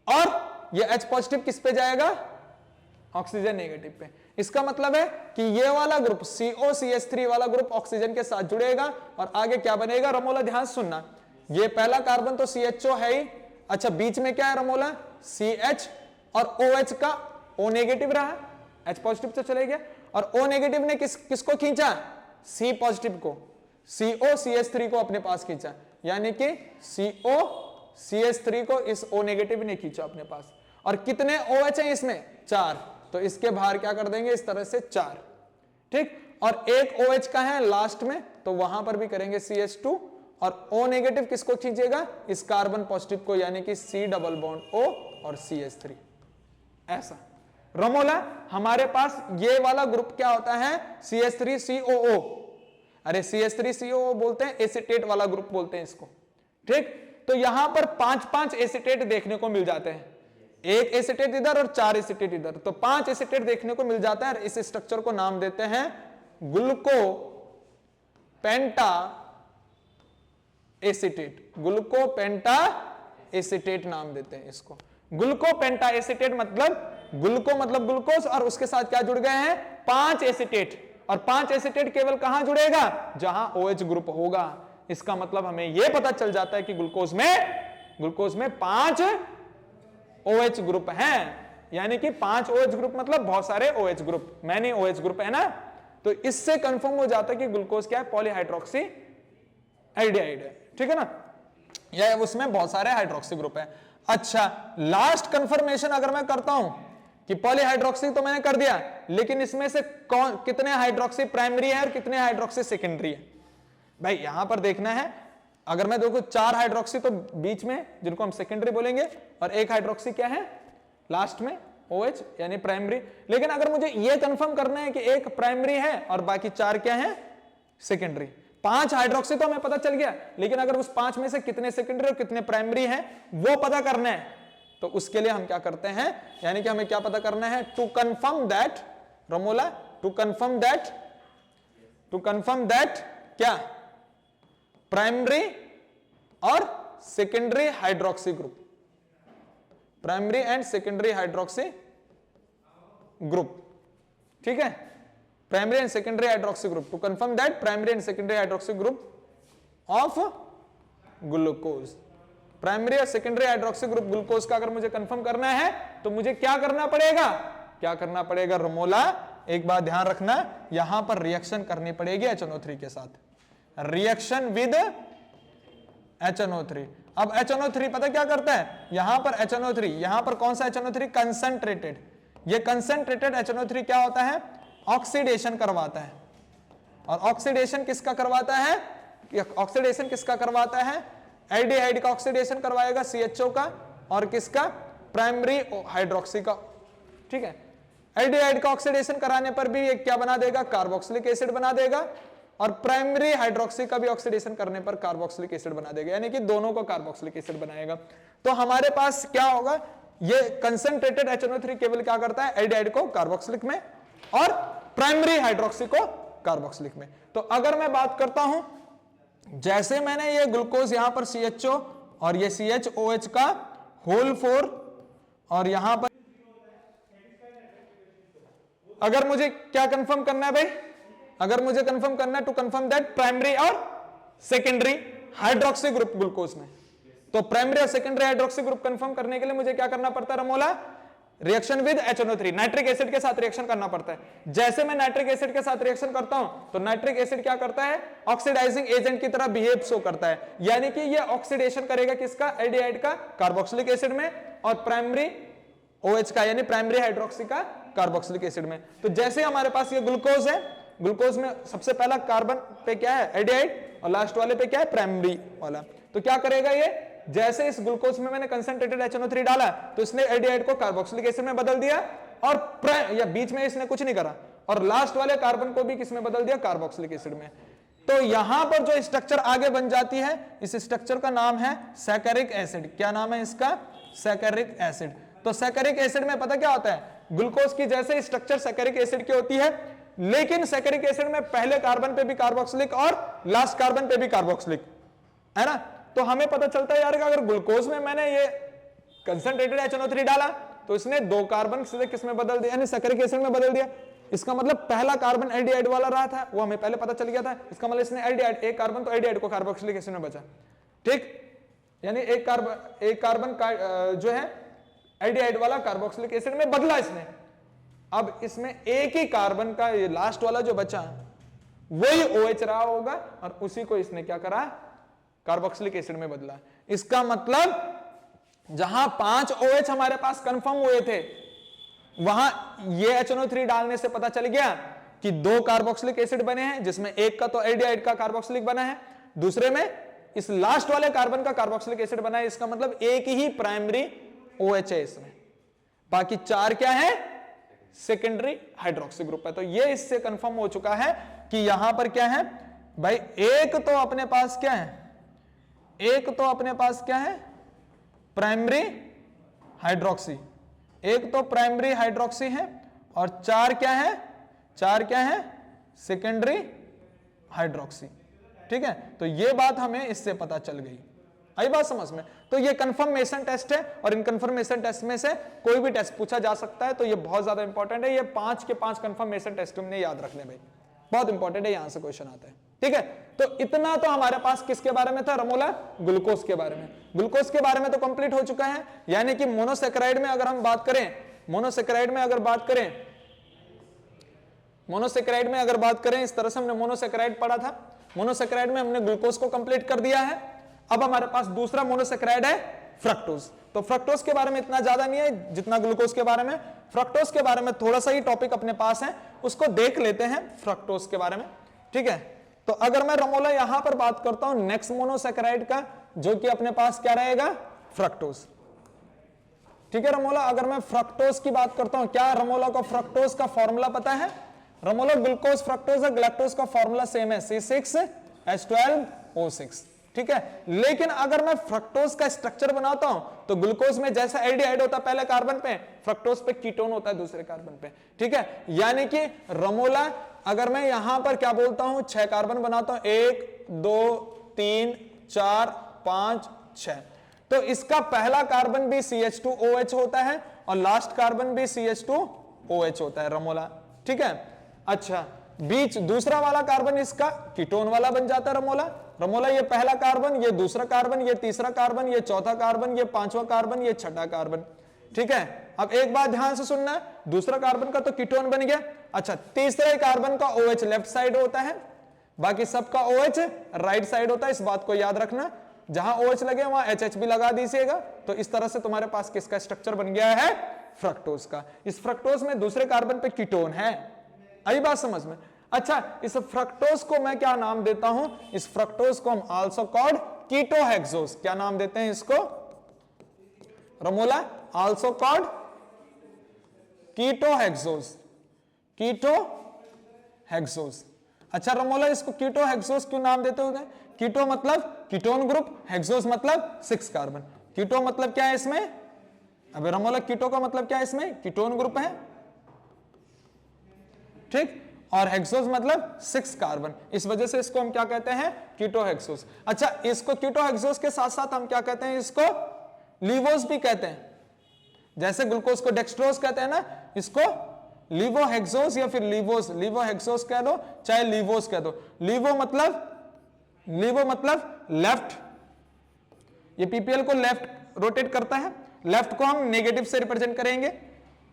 और ये H पॉजिटिव किस पे जाएगा, ऑक्सीजन नेगेटिव पे। इसका मतलब है कि ये वाला ग्रुप COCH3 वाला ग्रुप ऑक्सीजन के साथ जुड़ेगा और आगे क्या बनेगा रमोला, ध्यान सुनना, ये पहला कार्बन तो CHO है ही, अच्छा बीच में क्या है रमोला, CH और OH का O नेगेटिव रहा, H पॉजिटिव तो चले गया, और O नेगेटिव ने किसको खींचा, C पॉजिटिव को, COCH3 को अपने पास खींचा, यानी कि COCH3 को इस O नेगेटिव ने खींचा अपने पास। और कितने OH हैं इसमें, 4, तो इसके बाहर क्या कर देंगे इस तरह से 4, ठीक। और एक OH का है लास्ट में, तो वहां पर भी करेंगे CH2 और O नेगेटिव किसको खींचेगा, इस कार्बन पॉजिटिव को, यानी कि C डबल बॉन्ड O और CH3। ऐसा रमोला हमारे पास ये वाला ग्रुप क्या होता है, CH3COO। अरे CH3COO बोलते हैं, एसीटेट वाला ग्रुप बोलते हैं इसको, ठीक। तो यहां पर 5-5 एसीटेट देखने को मिल जाते हैं, एक एसीटेट इधर और 4 एसीटेट इधर, तो 5 एसीटेट देखने को मिल जाता है। इस स्ट्रक्चर को नाम देते हैं ग्लूको पेंटा एसीटेट, ग्लूको पेंटा एसीटेट नाम देते हैं इसको। ग्लूको पेंटा एसीटेट मतलब ग्लूको मतलब ग्लूकोज और उसके साथ क्या जुड़ गए हैं, 5 एसीटेट, और 5 एसीटेट केवल कहां जुड़ेगा, जहां OH ग्रुप होगा। इसका मतलब हमें यह पता चल जाता है कि ग्लूकोज में 5 OH ग्रुप हैं, यानी कि 5 OH ग्रुप मतलब बहुत सारे OH group, many OH group है ना। तो इससे कंफर्म हो जाता है कि ग्लूकोज क्या है, पॉलीहाइड्रोक्सी एल्डिहाइड है, ठीक है ना, या उसमें बहुत सारे हाइड्रोक्सी ग्रुप है। अच्छा, लास्ट कंफर्मेशन अगर मैं करता हूं कि पॉलीहाइड्रोक्सी तो मैंने कर दिया, लेकिन इसमें से कौन कितने हाइड्रोक्सी प्राइमरी है और कितने हाइड्रोक्सी सेकेंडरी है। भाई यहां पर देखना है, अगर मैं देखो 4 हाइड्रोक्सी तो बीच में जिनको हम सेकेंडरी बोलेंगे, और 1 हाइड्रोक्सी क्या है लास्ट में OH यानी प्राइमरी। लेकिन अगर मुझे यह कंफर्म करना है कि 1 प्राइमरी है और बाकी 4 क्या है सेकेंडरी, 5 हाइड्रोक्सी तो हमें पता चल गया, लेकिन अगर उस 5 में से कितने सेकेंडरी और कितने प्राइमरी है वो पता करना है, तो उसके लिए हम क्या करते हैं, यानी कि हमें क्या पता करना है, to confirm that Ramola, to confirm that क्या, प्राइमरी और secondary hydroxy group, primary and secondary hydroxy group, ठीक है, primary and secondary hydroxy group, to confirm that primary and secondary hydroxy group of glucose. Primary और secondary hydroxy group glucose का अगर मुझे confirm करना है तो मुझे क्या करना पड़ेगा, रमोला, एक बात ध्यान रखना, यहां पर रिएक्शन करनी पड़ेगी HNO3 के साथ, रिएक्शन विद HNO3। अब HNO3 पता क्या करता है, यहां पर HNO3, यहां पर कौन सा HNO3, कंसंट्रेटेड, ये कंसंट्रेटेड HNO3 क्या होता है, ऑक्सीडेशन करवाता है। और ऑक्सीडेशन किसका करवाता है, एल्डिहाइड का ऑक्सीडेशन करवाएगा, CHO का, और किसका, प्राइमरी हाइड्रोक्सी का, ठीक है। एल्डिहाइड का ऑक्सीडेशन कराने पर भी ये क्या बना देगा, कार्बोक्सिलिक एसिड बना देगा, और प्राइमरी हाइड्रोक्सी का भी ऑक्सीडेशन करने पर कार्बोक्सिलिक एसिड बना देगा, यानी कि दोनों को कार्बोक्सिलिक एसिड बनाएगा। तो हमारे पास क्या होगा, ये कंसंट्रेटेड HNO3 केवल क्या करता है, एल्डिहाइड को कार्बोक्सिलिक में और प्राइमरी हाइड्रोक्सी को कार्बोक्सिलिक में। तो अगर मैं बात करता हूं, जैसे मैंने ये ग्लूकोज यहां पर CHO और ये CHOH का होल 4, और यहां पर अगर मुझे क्या कंफर्म करना है भाई, अगर मुझे कंफर्म करना है टू कंफर्म दैट प्राइमरी और सेकेंडरी हाइड्रोक्सी ग्रुप ग्लूकोज में, तो प्राइमरी और सेकेंडरी हाइड्रोक्सी ग्रुप कंफर्म करने के लिए मुझे क्या करना पड़ता है Ramola, reaction with HNO3, nitric acid के साथ रिएक्शन करना पड़ता है। जैसे मैं नाइट्रिक एसिड के साथ रिएक्शन करता हूं तो नाइट्रिक एसिड क्या करता है, ऑक्सीडाइजिंग एजेंट की तरह बिहेव शो करता है, यानी कि ये ऑक्सीडेशन करेगा किसका, एल्डिहाइड का कार्बोक्सिलिक एसिड में, और प्राइमरी OH का यानी प्राइमरी हाइड्रोक्सी का कार्बोक्सिलिक एसिड में। तो जैसे हमारे पास ये ग्लूकोज है, ग्लूकोज में सबसे पहला कार्बन पे क्या है, एल्डिहाइड, और लास्ट वाले पे क्या है, प्राइमरी वाला। तो क्या करेगा ये, जैसे इस ग्लूकोज में मैंने कंसंट्रेटेड HNO3 डाला तो इसने एल्डिहाइड को कार्बोक्सिलिक एसिड में बदल दिया, और या बीच में इसने कुछ नहीं करा, और लास्ट वाले कार्बन को भी किसमें बदल दिया, कार्बोक्सिलिक एसिड में। तो यहां पर जो स्ट्रक्चर आगे बन जाती है, इस स्ट्रक्चर का नाम है सैकरिक एसिड। क्या नाम है इसका, सैकरिक एसिड। तो सैकरिक एसिड में पता क्या होता है, ग्लूकोज की जैसे स्ट्रक्चर सैकरिक एसिड की होती है, लेकिन सैकरिक एसिड में पहले कार्बन पे भी कार्बोक्सिलिक और लास्ट कार्बन पे भी कार्बोक्सिलिक है ना। तो हमें पता चलता है यार कि अगर ग्लूकोज में मैंने ये कंसंट्रेटेड HNO3 डाला तो इसने 2 कार्बन सीधे किसमें बदल दिया, यानी सैकरिक एसिड में बदल दिया। इसका मतलब पहला कार्बन एल्डिहाइड वाला रहा था, वो हमें पहले पता चल गया था। इसका मतलब इसने एल्डिहाइड, एक कार्बन तो एल्डिहाइड को कार्बोक्सिलिक एसिड में बचा, ठीक, यानी एक कार्बन जो है एल्डिहाइड वाला कार्बोक्सिलिक एसिड में बदला इसने। अब इसमें एक ही कार्बन का ये लास्ट वाला जो बचा वही OH रहा होगा, और उसी को इसने क्या करा, कार्बोक्सिलिक एसिड में बदला। इसका मतलब जहां 5 OH हमारे पास कंफर्म हुए थे, वहां ये HNO3 डालने से पता चल गया कि 2 कार्बोक्सिलिक एसिड बने हैं, जिसमें एक का तो एल्डिहाइड का कार्बोक्सिलिक बना है, दूसरे में इस लास्ट वाले कार्बन का कार्बोक्सिलिक एसिड बना है। इसका मतलब एक ही प्राइमरी OH है इसमें, बाकी 4 क्या है, सेकेंडरी हाइड्रोक्सी ग्रुप है। तो ये इससे कंफर्म हो चुका है कि यहां पर क्या है भाई, एक तो अपने पास क्या है, एक तो अपने पास क्या है प्राइमरी हाइड्रोक्सी, एक तो प्राइमरी हाइड्रोक्सी है और चार क्या है, चार क्या है सेकेंडरी हाइड्रोक्सी। ठीक है, तो ये बात हमें इससे पता चल गई। आई बात समझ में? तो ये कंफर्मेशन टेस्ट है और इन कंफर्मेशन टेस्ट में से कोई भी टेस्ट पूछा जा सकता है, तो ये बहुत ज्यादा इंपॉर्टेंट है। ये 5 के 5 कंफर्मेशन टेस्ट हमने याद रखने भाई, बहुत इंपॉर्टेंट है, यहां से क्वेश्चन आता है। ठीक है, तो इतना तो हमारे पास किसके बारे में था रमोला, ग्लूकोज के बारे में। ग्लूकोज के बारे में तो कंप्लीट हो चुका है, यानी कि मोनोसेक्राइड में अगर हम बात करें, मोनोसेक्राइड में अगर बात करें, मोनोसेक्राइड में अगर बात करें, इस तरह से हमने मोनोसेक्राइड पढ़ा था। मोनोसेक्राइड में हमने ग्लूकोज को कंप्लीट कर दिया है। अब हमारे पास दूसरा मोनोसेक्राइड है फ्रक्टोज। तो फ्रक्टोज के बारे में इतना ज्यादा नहीं है जितना ग्लूकोज के बारे में। फ्रक्टोज के बारे में थोड़ा सा ही टॉपिक अपने पास है, उसको देख लेते हैं फ्रक्टोज के बारे में। ठीक है, तो अगर मैं रमोला यहां पर बात करता हूं नेक्स्ट मोनोसेक्राइड का, जो कि अपने पास क्या रहेगा, फ्रक्टोज। ठीक है, रमोला अगर मैं फ्रक्टोज की बात करता हूं, क्या रमोला को फ्रक्टोज का फॉर्मूला पता है? रमोला ग्लूकोज फ्रक्टोज और गैलेक्टोज का फॉर्मूला सेम है, C6H12O6। ठीक है, लेकिन अगर मैं फ्रक्टोज का स्ट्रक्चर बनाता हूं तो ग्लूकोज में जैसा एल्डिहाइड होता है पहले कार्बन पे, फ्रक्टोज पे कीटोन होता है दूसरे कार्बन पे। ठीक है, यानी कि रमोला अगर मैं यहां पर क्या बोलता हूं 6 कार्बन बनाता हूं, 1 2 3 4 5 6, तो इसका पहला कार्बन भी CH2OH होता है और लास्ट कार्बन भी CH2OH होता है रमोला। ठीक है, अच्छा बीच दूसरा वाला कार्बन इसका कीटोन वाला बन जाता है रमोला। रमोला ये पहला कार्बन, ये दूसरा कार्बन, ये तीसरा कार्बन, ये चौथा कार्बन, ये पांचवा कार्बन, ये छठा कार्बन। ठीक है, अब एक बात ध्यान से सुनना है, दूसरा कार्बन का तो कीटोन बन गया। अच्छा, तीसरे कार्बन का OH लेफ्ट साइड होता है, बाकी सबका OH राइट साइड होता है, इस बात को याद रखना। जहां OH लगे वहां HH भी लगा दीजिएगा। तो इस तरह से तुम्हारे पास किसका स्ट्रक्चर बन गया है, फ्रक्टोज का। इस फ्रक्टोज में दूसरे कार्बन पे कीटोन है। आई बात समझ में? अच्छा, इस फ्रक्टोज को मैं क्या नाम देता हूं, इस फ्रक्टोज को हम आल्सो कॉल्ड कीटोहेक्सोज। क्या नाम देते हैं इसको Ramola? Also called ketohexose, ketohexose. अच्छा रमोला इसको कीटोहेक्सोज क्यों नाम देते हो? कीटो मतलब कीटोन ग्रुप, हेक्सोज मतलब 6 कार्बन। कीटो मतलब क्या है इसमें, अबे रमोला कीटो का मतलब क्या है इसमें, कीटोन ग्रुप है। ठीक, और हेक्सोज मतलब 6 कार्बन, इस वजह से इसको हम क्या कहते हैं, कीटोहेक्सोज। अच्छा, इसको कीटोहेक्सोज के साथ साथ हम क्या कहते हैं, इसको लीवोज भी कहते हैं। जैसे ग्लूकोज को डेक्सट्रोज कहते हैं ना, इसको लीवोहेक्सोज या फिर लीवोज, लीवोहेक्सोज कह दो चाहे लीवोज कह दो। लीवो मतलब लेफ्ट, ये पीपीएल को लेफ्ट रोटेट करता है, लेफ्ट को हम नेगेटिव से रिप्रेजेंट करेंगे।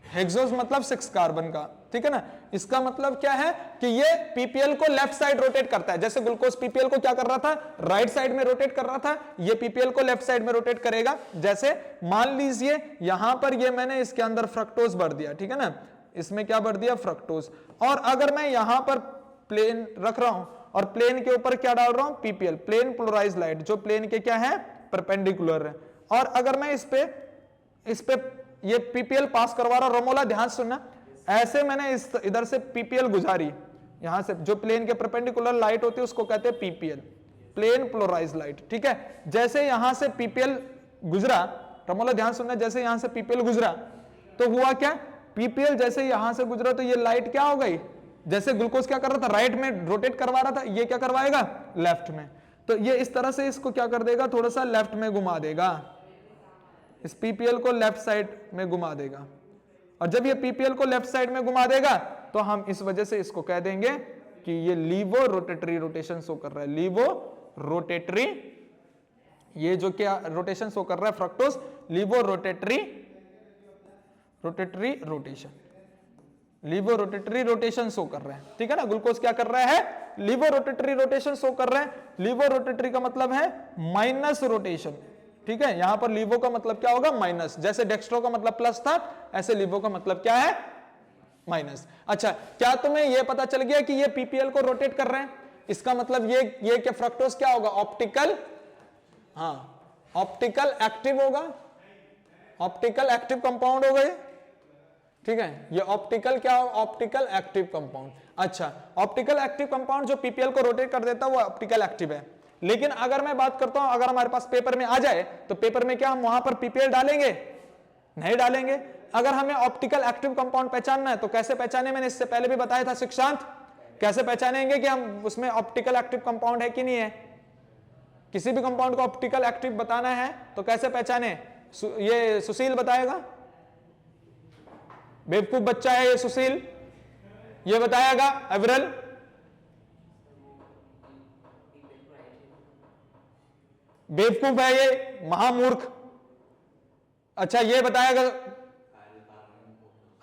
हेक्सोज मतलब 6 कार्बन का। ठीक है ना, इसका मतलब क्या है कि ये पीपीएल को लेफ्ट साइड रोटेट करता है। जैसे ग्लूकोज पीपीएल को क्या कर रहा था, राइट साइड में रोटेट कर रहा था, ये पीपीएल को लेफ्ट साइड में रोटेट करेगा। जैसे मान लीजिए यहां पर ये मैंने इसके अंदर फ्रक्टोज भर दिया, ठीक है ना, इसमें क्या भर दिया, फ्रक्टोज। और अगर मैं यहां पर प्लेन रख रहा हूं और प्लेन के ऊपर क्या डाल रहा हूं, पीपीएल, प्लेन पोलराइज्ड लाइट, जो प्लेन के क्या है, परपेंडिकुलर है। और अगर मैं इस पे ये पीपीएल पास करवा रहा हूं, रमोला ध्यान सुनना, ऐसे मैंने इस इधर से पीपीएल गुजारी, यहां से जो प्लेन के परपेंडिकुलर लाइट होती है उसको कहते हैं पीपीएल, प्लेन पोलराइज्ड लाइट। ठीक है, जैसे यहां से पीपीएल गुजरा, रमोला ध्यान सुनना, जैसे यहां से पीपीएल गुजरा तो हुआ क्या, पीपीएल जैसे यहां से गुजरा तो ये लाइट क्या हो गई, जैसे ग्लूकोज क्या कर रहा था, राइट में रोटेट करवा रहा था, ये क्या करवाएगा, लेफ्ट में। तो ये इस तरह से इसको क्या कर देगा, थोड़ा सा लेफ्ट में घुमा देगा, इस पीपीएल को लेफ्ट साइड में घुमा देगा। और जब ये पीपीएल को लेफ्ट साइड में घुमा देगा तो हम इस वजह से इसको कह देंगे कि ये लीवो रोटेटरी रोटेशन शो कर रहा है, लीवो रोटेटरी, ये जो क्या रोटेशन शो कर रहा है fructose, laevo rotatory rotation, laevo rotatory rotation show कर रहा है। ठीक है ना, ग्लूकोज क्या कर रहा है, लीवो रोटेटरी रोटेशन शो कर रहा है। लीवो रोटेटरी का मतलब है माइनस रोटेशन। ठीक है, यहां पर लीवो का मतलब क्या होगा, माइनस। जैसे डेक्स्ट्रो का मतलब प्लस था, ऐसे लीवो का मतलब क्या है, माइनस। अच्छा, क्या तुम्हें यह पता चल गया कि ये पीपीएल को रोटेट कर रहे हैं, इसका मतलब ये क्या फ्रक्टोज क्या होगा, ऑप्टिकल, हाँ ऑप्टिकल एक्टिव होगा, ऑप्टिकल एक्टिव कंपाउंड होगा ये। ठीक है, ये ऑप्टिकल क्या, ऑप्टिकल एक्टिव कंपाउंड। अच्छा, ऑप्टिकल एक्टिव कंपाउंड जो पीपीएल को रोटेट कर देता है वो ऑप्टिकल एक्टिव है। लेकिन अगर मैं बात करता हूं, अगर हमारे पास पेपर में आ जाए तो पेपर में क्या हम वहां पर पीपीएल डालेंगे? नहीं डालेंगे। अगर हमें ऑप्टिकल एक्टिव कंपाउंड पहचानना है तो कैसे पहचाने, मैंने इससे पहले भी बताया था शिक्षांत, कैसे पहचानेंगे कि हम उसमें ऑप्टिकल एक्टिव कंपाउंड है कि नहीं है। किसी भी कंपाउंड को ऑप्टिकल एक्टिव बताना है तो कैसे पहचाने, ये सुशील बताएगा, बेवकूफ बच्चा है ये सुशील, ये बताएगा। एवरल, बेवकूफ है ये, महामूर्ख। अच्छा, ये बताएगा,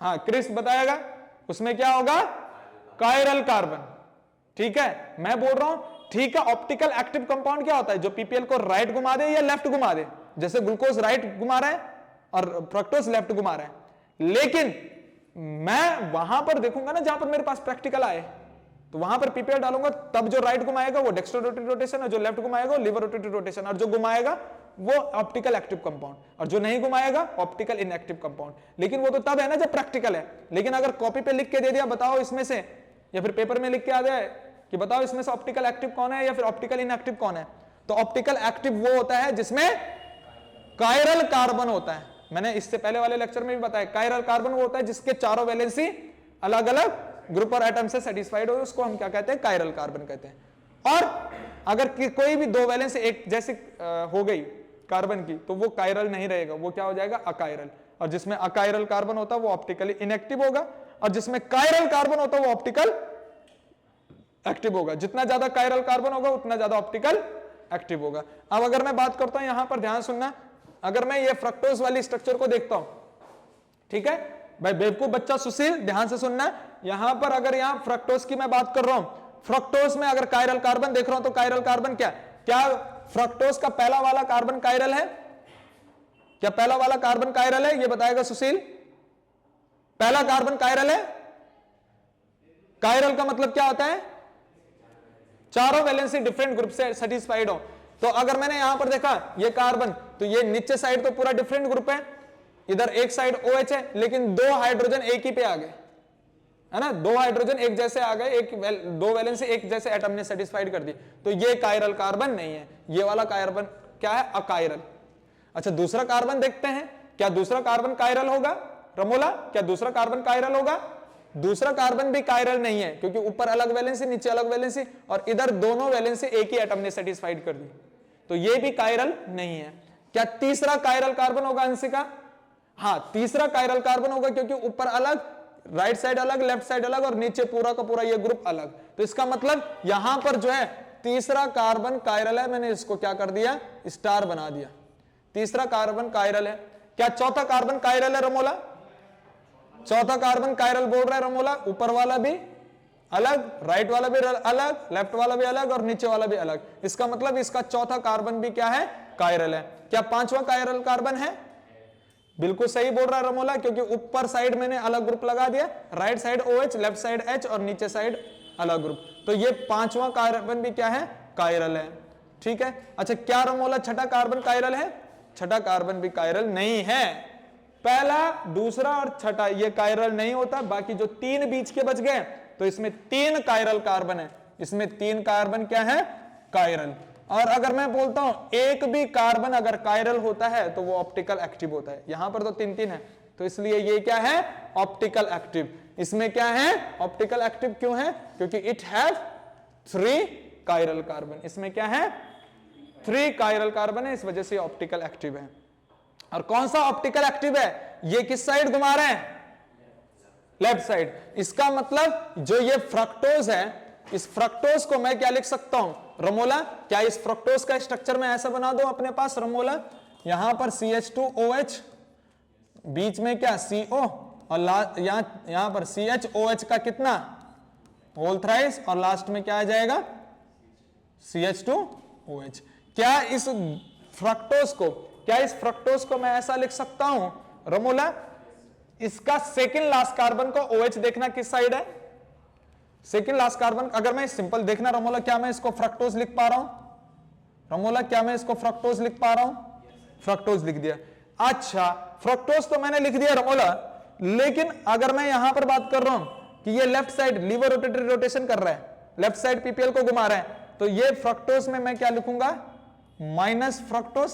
हाँ क्रिस बताएगा, उसमें क्या होगा, कायरल कार्बन। ठीक है, मैं बोल रहा हूं, ठीक है, ऑप्टिकल एक्टिव कंपाउंड क्या होता है, जो पीपीएल को राइट घुमा दे या लेफ्ट घुमा दे, जैसे ग्लूकोज राइट घुमा रहा है और फ्रक्टोज लेफ्ट घुमा रहा है। लेकिन मैं वहां पर देखूंगा ना जहां पर मेरे पास प्रैक्टिकल आए, तो वहां पर पीपीएल डालूंगा, तब जो राइट घुमाएगा वो डेक्स्ट्रो रोटेटेड रोटेशन है, जो लेफ्ट घुमाएगा वो लीवर रोटेटेड रोटेशन, और जो घुमाएगा वो ऑप्टिकल एक्टिव कंपाउंड, और जो नहीं घुमाएगा ऑप्टिकल इनएक्टिव कंपाउंड। लेकिन वो तो तब है ना जब प्रैक्टिकल है। लेकिन अगर कॉपी पे लिख के दे दिया बताओ इसमें से, या फिर पेपर में लिख के आ जाए कि बताओ इसमें से ऑप्टिकल एक्टिव कौन है या फिर ऑप्टिकल इनएक्टिव कौन है, तो ऑप्टिकल एक्टिव वो होता है जिसमें कायरल कार्बन होता है। मैंने इससे पहले वाले लेक्चर में भी बताया, कायरल कार्बन वो होता है जिसके चारों वैलेंसी अलग अलग ग्रुप और एटम से सेटिस्फाइड हो, उसको हम क्या कहते हैं, कायरल कार्बन कहते हैं। और अगर कोई भी दो वैलेंसी एक जैसी हो गई कार्बन की, तो वो कायरल नहीं रहेगा, वो क्या हो जाएगा, अकायरल। और जिसमें अकायरल कार्बन होता है वो ऑप्टिकली इनएक्टिव होगा, और जिसमें कायरल कार्बन होता है वो ऑप्टिकल एक्टिव होगा। जितना ज्यादा कायरल कार्बन होगा उतना ज्यादा ऑप्टिकल एक्टिव होगा। अब अगर मैं बात करता हूं, यहां पर ध्यान सुनना, अगर मैं ये फ्रक्टोज वाली स्ट्रक्चर को देखता हूं, ठीक है भाई, बेवकूफ बच्चा सुशील ध्यान से सुनना, यहां पर अगर यहां फ्रक्टोज की मैं बात कर रहा हूं, फ्रक्टोज में अगर कायरल कार्बन देख रहा हूं तो कायरल कार्बन क्या क्या फ्रक्टोज का पहला वाला कार्बन कायरल है? क्या पहला वाला कार्बन कायरल है? ये बताएगा सुशील, पहला कार्बन कायरल है? कायरल का मतलब क्या होता है, चारों वैलेंसी डिफरेंट ग्रुप से सेटिस्फाइड हो। तो अगर मैंने यहां पर देखा ये कार्बन, तो ये नीचे साइड तो पूरा डिफरेंट ग्रुप है, इधर एक साइड OH है, लेकिन दो हाइड्रोजन एक ही पे आ गए, है ना, दो हाइड्रोजन एक जैसे आ गए, दो वैलेंसी एक जैसे एटम ने सेटिस्फाइड कर दी, तो ये कायरल कार्बन नहीं है, ये वाला कार्बन क्या है, अकायरल। अच्छा, दूसरा कार्बन देखते हैं, क्या दूसरा कार्बन कायरल होगा रमोला? क्या दूसरा कार्बन कायरल होगा? दूसरा कार्बन भी कायरल नहीं है, क्योंकि ऊपर अलग वैलेंसी नीचे अलग वैलेंसी, और इधर दोनों वैलेंसी एक ही एटम ने सेटिस्फाइड कर दी, तो ये भी कायरल नहीं है। क्या तीसरा कायरल कार्बन होगा अंशिका? हाँ, तीसरा कायरल कार्बन होगा, क्योंकि ऊपर अलग, राइट साइड अलग, लेफ्ट साइड अलग, और नीचे पूरा का पूरा ये ग्रुप अलग, तो इसका मतलब यहां पर जो है तीसरा कार्बन कायरल है। मैंने इसको क्या कर दिया, स्टार बना दिया, तीसरा कार्बन कायरल है। क्या चौथा कार्बन कायरल है रमोला? चौथा कार्बन कायरल बोल रहा है रमोला, ऊपर वाला भी अलग, राइट वाला भी अलग, लेफ्ट वाला भी अलग, और नीचे वाला भी अलग, इसका मतलब इसका चौथा कार्बन भी क्या है, कायरल है। क्या पांचवा कायरल कार्बन है? बिल्कुल सही बोल रहा है रमोला, क्योंकि ऊपर साइड मैंने अलग ग्रुप लगा दिया, right side OH, left side H, और नीचे साइड अलग ग्रुप, तो ये पांचवा कार्बन भी क्या है, कायरल है। ठीक है, अच्छा क्या रमोला छठा कार्बन कायरल है? छठा कार्बन भी कायरल नहीं है। पहला, दूसरा और छठा ये कायरल नहीं होता, बाकी जो तीन बीच के बच गए, तो इसमें तीन कायरल कार्बन है, इसमें तीन कार्बन क्या है, कायरल। और अगर मैं बोलता हूं एक भी कार्बन अगर कायरल होता है तो वो ऑप्टिकल एक्टिव होता है, यहां पर तो तीन तीन है, तो इसलिए ये क्या है, ऑप्टिकल एक्टिव। इसमें क्या है, ऑप्टिकल एक्टिव क्यों है, क्योंकि इट हैव 3 कायरल कार्बन, इसमें क्या है, 3 कायरल कार्बन है, इस वजह से ऑप्टिकल एक्टिव है। और कौन सा ऑप्टिकल एक्टिव है, ये किस साइड घुमा रहे हैं, लेफ्ट साइड। इसका मतलब जो ये फ्रक्टोज है, इस फ्रक्टोज को मैं क्या लिख सकता हूं रमोला? क्या इस फ्रक्टोज का स्ट्रक्चर मैं ऐसा बना दूं अपने पास रमोला, यहां पर CH2OH, बीच में क्या CO, और यहां पर CHOH का कितना, होल थ्राइस, और लास्ट में क्या आ जाएगा, CH2OH। क्या इस फ्रक्टोज को मैं ऐसा लिख सकता हूं रमोला? इसका सेकंड लास्ट कार्बन को OH देखना किस साइड है, सेकंड लास्ट कार्बन, अगर मैं सिंपल देखना रमोला, क्या मैं इसको फ्रक्टोज लिख पा रहा हूं रमोला? क्या मैं इसको फ्रक्टोज लिख पा रहा हूं? फ्रक्टोज लिख दिया। अच्छा, फ्रक्टोज तो मैंने लिख दिया रमोला, लेकिन अगर मैं यहां पर बात कर रहा हूं कि ये left side lever rotatory rotation कर रहा है, लेफ्ट साइड पीपीएल को घुमा रहा है, तो ये फ्रक्टोज में मैं क्या लिखूंगा, माइनस फ्रक्टोज।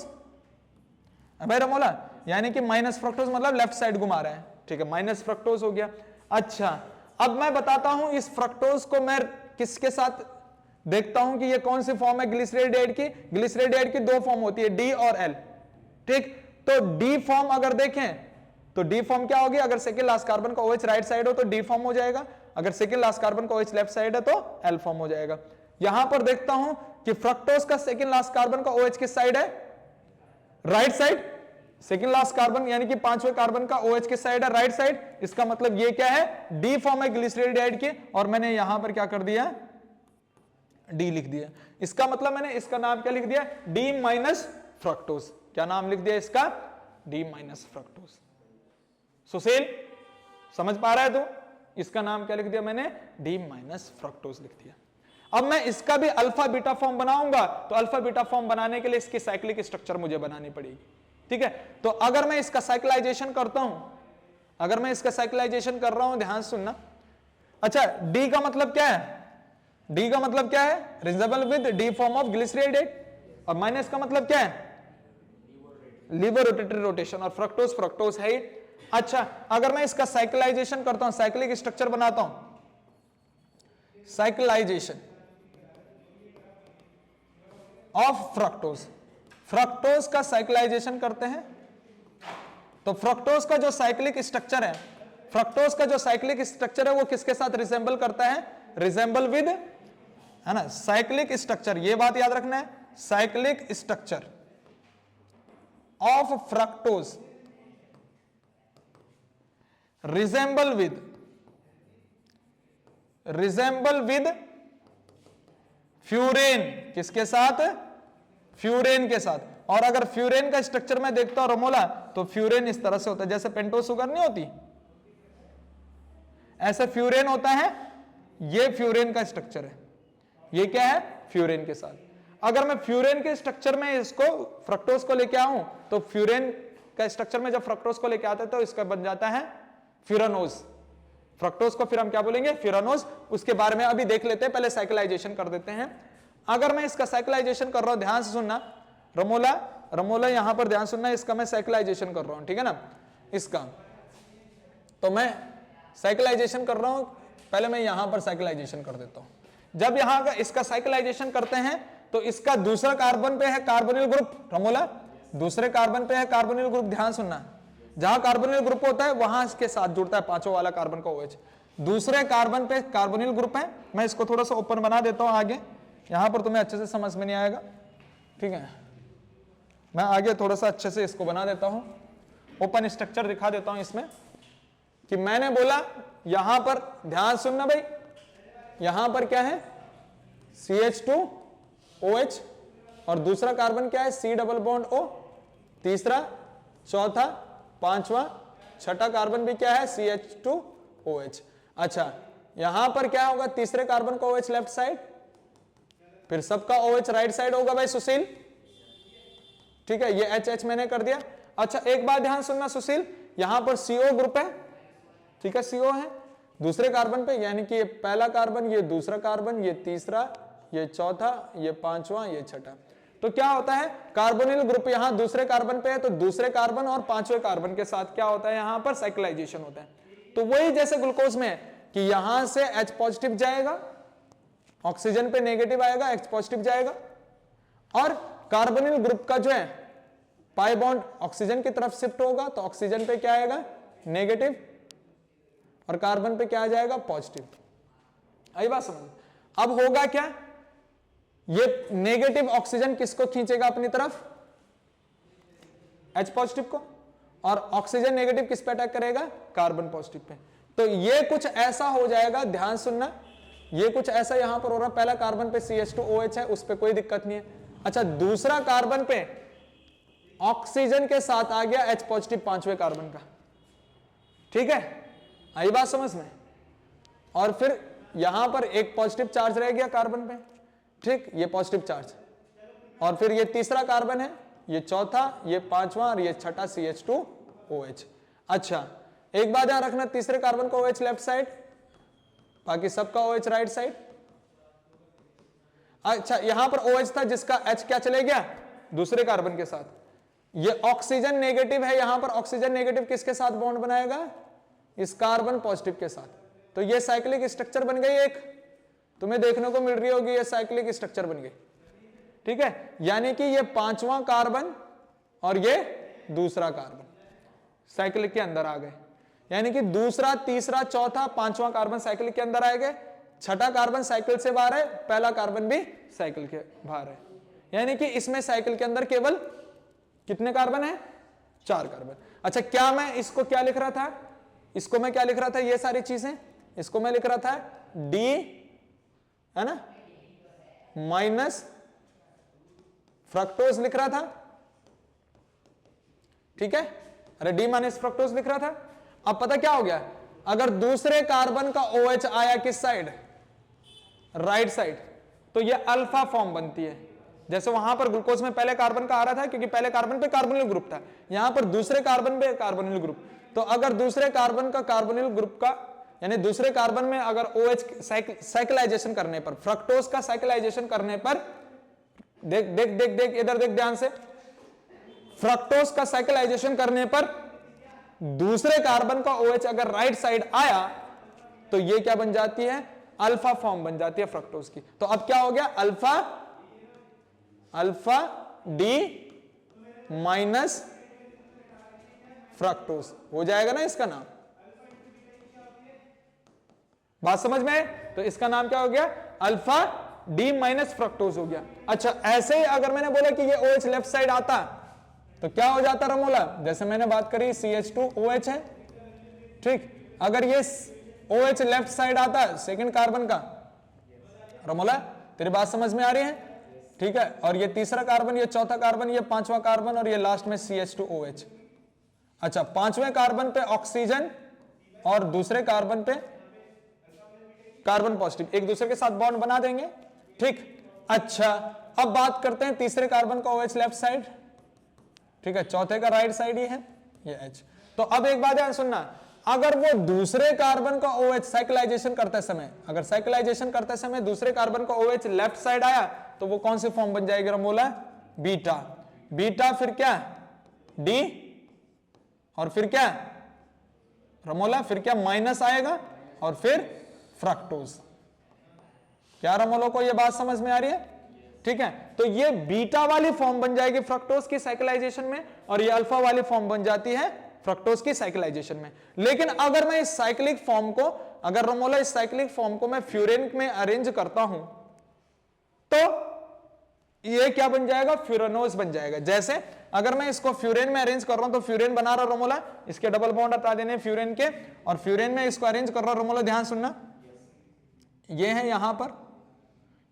भाई रमोला, यानी कि माइनस फ्रक्टोज मतलब लेफ्ट साइड घुमा रहा है, ठीक है, माइनस फ्रक्टोज हो गया। अच्छा, अब मैं बताता हूं इस फ्रक्टोज को मैं किसके साथ देखता हूं कि ये कौन सी फॉर्म है ग्लिसरेडिएट की। ग्लिसरेडिएट की दो फॉर्म होती है, डी और एल, ठीक। तो डी फॉर्म अगर देखें तो डी फॉर्म क्या होगी, अगर सेकंड लास्ट कार्बन का OH राइट साइड हो तो डी फॉर्म हो जाएगा, अगर सेकंड लास्ट कार्बन का OH लेफ्ट साइड है तो एल फॉर्म हो जाएगा। यहां पर देखता हूं कि फ्रक्टोज का सेकंड लास्ट कार्बन का OH किस साइड है, right side. Second last carbon यानी कि पांचवें कार्बन का OH किस साइड है, राइट साइड। इसका मतलब ये क्या है, डी फॉर्म है ग्लिसरेडिएट की, और मैंने यहां पर क्या कर दिया, डी लिख दिया। इसका मतलब मैंने इसका नाम क्या लिख दिया, डी माइनस फ्रक्टोज। क्या नाम लिख दिया इसका, डी माइनस फ्रक्टोज। सुशील समझ पा रहा है तू, इसका नाम क्या लिख दिया मैंने, डी माइनस फ्रक्टोज लिख दिया। अब मैं इसका भी अल्फा बीटा फॉर्म बनाऊंगा, तो अल्फा बीटा फॉर्म बनाने के लिए इसकी साइक्लिक स्ट्रक्चर मुझे बनानी पड़ेगी, ठीक है। तो अगर मैं इसका साइक्लाइजेशन करता हूं, अगर मैं इसका साइक्लाइजेशन कर रहा हूं, ध्यान सुनना। अच्छा, डी का मतलब क्या है, डी का मतलब क्या है, रिजेबल विद डी फॉर्म ऑफ ग्लिसरेडिएट, और माइनस का मतलब क्या है, लीवर रोटेटरी रोटेशन, और फ्रक्टोज फ्रक्टोज है ही। अच्छा, अगर मैं इसका साइक्लाइजेशन करता हूं, साइक्लिक स्ट्रक्चर बनाता हूं, साइक्लाइजेशन ऑफ फ्रक्टोज, फ्रक्टोज का साइक्लाइजेशन करते हैं, तो फ्रक्टोज का जो साइक्लिक स्ट्रक्चर है, फ्रक्टोज का जो साइक्लिक स्ट्रक्चर है वो किसके साथ रिजेंबल करता है, रिजेंबल विद, है ना, साइक्लिक स्ट्रक्चर, ये बात याद रखना है, cyclic structure of fructose resemble with furan, किसके साथ, फ्यूरेन के साथ। और अगर फ्यूरेन का स्ट्रक्चर मैं देखता हूं रमोला, तो फ्यूरेन इस तरह से होता है, जैसे पेंटोज शुगर नहीं होती, ऐसे फ्यूरेन होता है, ये फ्यूरेन का स्ट्रक्चर है, ये क्या है, फ्यूरेन के साथ। अगर मैं फ्यूरेन के स्ट्रक्चर में इसको फ्रक्टोज को लेके आऊं, तो फ्यूरेन का स्ट्रक्चर में जब फ्रक्टोज को लेके आते हैं तो इसका बन जाता है फ्यूरानोज। फ्रक्टोज को फिर हम क्या बोलेंगे, फ्यूरानोज। उसके बारे में अभी देख लेते हैं, पहले साइक्लाइजेशन कर देते हैं। अगर मैं इसका साइक्लाइजेशन कर रहा हूं, ध्यान से सुनना रमोला, रमोला यहां पर ध्यान सुनना, इसका मैं साइक्लाइजेशन कर रहा हूं, ठीक है ना, इसका तो मैं साइक्लाइजेशन कर रहा हूं, पहले मैं यहां पर साइक्लाइजेशन कर देता हूं। जब यहां का इसका साइक्लाइजेशन करते हैं तो इसका दूसरा कार्बन पे है कार्बोनिल ग्रुप, रमोला दूसरे कार्बन पे है कार्बोनिल ग्रुप, ध्यान सुनना, जहां कार्बोनिल ग्रुप होता है वहां इसके साथ जुड़ता है पांचों वाला कार्बन का OH। दूसरे कार्बन पे कार्बोनिल ग्रुप है, मैं इसको थोड़ा सा ओपन बना देता हूं आगे, यहां पर तुम्हें अच्छे से समझ में नहीं आएगा, ठीक है, मैं आगे थोड़ा सा अच्छे से इसको बना देता हूं, ओपन स्ट्रक्चर दिखा देता हूं इसमें, कि मैंने बोला यहां पर ध्यान सुनना भाई, यहां पर क्या है CH2OH, और दूसरा कार्बन क्या है C डबल बॉन्ड O, तीसरा, चौथा, पांचवा, छठा कार्बन भी क्या है CH2OH। अच्छा, यहां पर क्या होगा, तीसरे कार्बन का OH लेफ्ट साइड, फिर सबका OH राइट साइड होगा भाई सुशील, ठीक है, ये HH मैंने कर दिया। अच्छा, एक बात ध्यान सुनना सुशील, यहां पर CO ग्रुप है, ठीक है, CO है दूसरे कार्बन पे, यानी कि ये पहला कार्बन, ये दूसरा कार्बन, ये तीसरा, ये चौथा, ये पांचवा, ये छठा। तो क्या होता है, कार्बोनिल ग्रुप यहां दूसरे कार्बन पे है, तो दूसरे कार्बन और पांचवें कार्बन के साथ क्या होता है, यहां पर साइक्लाइजेशन होता है। तो वही जैसे ग्लूकोज में है कि यहां से H पॉजिटिव जाएगा, ऑक्सीजन पे नेगेटिव आएगा, H पॉजिटिव जाएगा, और कार्बोनिल ग्रुप का जो है पाई बॉन्ड ऑक्सीजन की तरफ शिफ्ट होगा, तो ऑक्सीजन पे क्या आएगा, नेगेटिव, और कार्बन पे क्या आ जाएगा, पॉजिटिव। आई बात समझ। अब होगा क्या, ये नेगेटिव ऑक्सीजन किसको खींचेगा अपनी तरफ, H पॉजिटिव को, और ऑक्सीजन नेगेटिव किस पे अटैक करेगा, कार्बन पॉजिटिव पे। तो ये कुछ ऐसा हो जाएगा, ध्यान सुनना, ये कुछ ऐसा यहां पर हो रहा है, पहला कार्बन पे CH2OH है, उस पे कोई दिक्कत नहीं है। अच्छा, दूसरा कार्बन पे ऑक्सीजन के साथ आ गया H पॉजिटिव पांचवें कार्बन का, ठीक है, आई बात समझ में। और फिर यहां पर एक पॉजिटिव चार्ज रह गया कार्बन पे, ठीक, ये पॉजिटिव चार्ज, और फिर ये तीसरा कार्बन है, ये चौथा, ये पांचवा, और ये छठा CH2OH। अच्छा, एक बात ध्यान रखना, तीसरे कार्बन का OH लेफ्ट साइड, बाकी सबका OH राइट साइड। अच्छा, यहां पर OH था जिसका H क्या चले गया दूसरे कार्बन के साथ। ये ऑक्सीजन नेगेटिव है, यहां पर ऑक्सीजन नेगेटिव किसके साथ बॉन्ड बनाएगा, इस कार्बन पॉजिटिव के साथ। तो ये साइक्लिक स्ट्रक्चर बन गई, एक तुम्हें देखने को मिल रही होगी, ये साइक्लिक स्ट्रक्चर बन गई। ठीक है, यानी कि ये पांचवा कार्बन और ये दूसरा कार्बन साइकिल के अंदर आ गए, यानी कि दूसरा, तीसरा, चौथा, पांचवा कार्बन साइकिल के अंदर आ गए, छठा कार्बन साइकिल से बाहर है, पहला कार्बन भी साइकिल के बाहर है। यानी कि इसमें साइकिल के अंदर केवल कितने कार्बन है, 4 कार्बन। अच्छा, क्या मैं इसको क्या लिख रहा था, इसको मैं क्या लिख रहा था, ये सारी चीजें, इसको मैं लिख रहा था डी, है ना, माइनस फ्रक्टोज लिख रहा था। ठीक है, अरे डी माइनस फ्रक्टोज लिख रहा था। अब पता क्या हो गया, अगर दूसरे कार्बन का OH आया किस साइड, राइट साइड, तो ये अल्फा फॉर्म बनती है। जैसे वहां पर ग्लूकोज में पहले कार्बन का आ रहा था, क्योंकि पहले कार्बन पे कार्बोनिल ग्रुप था, यहां पर दूसरे कार्बन पे कार्बोनिल ग्रुप। तो अगर दूसरे कार्बन का कार्बोनिल ग्रुप का, यानी दूसरे कार्बन में अगर OH साइक्लाइजेशन करने पर, फ्रक्टोज का साइक्लाइजेशन करने पर, देख देख देख देख इधर देख ध्यान से, फ्रक्टोज का साइक्लाइजेशन करने पर दूसरे कार्बन का OH अगर राइट साइड आया तो ये क्या बन जाती है, अल्फा फॉर्म बन जाती है फ्रक्टोज की। तो अब क्या हो गया, alpha, alpha D minus fructose हो जाएगा ना इसका नाम। बात समझ में है? तो इसका नाम क्या हो गया, अल्फा डी माइनस फ्रक्टोज हो गया। अच्छा, ऐसे ही अगर मैंने बोला कि ये OH लेफ्ट साइड आता तो क्या हो जाता रमोला, जैसे मैंने बात करी CH2OH है, ठीक, अगर ये OH लेफ्ट साइड आता सेकंड कार्बन का, रमोला तेरी बात समझ में आ रही है? ठीक है, और ये तीसरा कार्बन, ये चौथा कार्बन, ये पांचवा कार्बन और ये लास्ट में CH2OH। अच्छा, पांचवें कार्बन पे ऑक्सीजन और दूसरे कार्बन पे कार्बन पॉजिटिव एक दूसरे के साथ बॉन्ड बना देंगे। ठीक, अच्छा अब बात करते हैं तीसरे कार्बन का OH लेफ्ट साइड, ठीक है, चौथे का राइट साइड ही है ये H। तो अब एक बात ध्यान सुनना, अगर वो दूसरे कार्बन का OH साइक्लाइजेशन करते समय, अगर साइक्लाइजेशन करते समय दूसरे कार्बन का OH लेफ्ट साइड आया तो वो कौन सी फॉर्म बन जाएगी रमोला, बीटा। बीटा फिर क्या, डी, और फिर क्या रमोला, फिर क्या माइनस आएगा और फिर फ्रक्टोज। क्या रमोलो को ये बात समझ में आ रही है? ठीक है, तो ये बीटा वाली फॉर्म बन जाएगी फ्रक्टोज की साइक्लाइजेशन में और ये अल्फा वाली फॉर्म बन जाती है फ्रक्टोज की साइक्लाइजेशन में। लेकिन अगर मैं इस साइक्लिक फॉर्म को, अगर रमोला इस साइक्लिक फॉर्म को मैं फ्यूरेन में अरेंज करता हूं तो ये क्या बन जाएगा, फ्यूरेनोज बन जाएगा। जैसे अगर मैं इसको फ्यूरेन में अरेंज कर रहा हूं तो फ्यूरेन बना रहा रमोला, इसके डबल बॉन्ड हटा देने फ्यूरेन के, और फ्यूरेन में इसको अरेंज कर रहा रमोला, ध्यान सुनना, ये है यहां पर,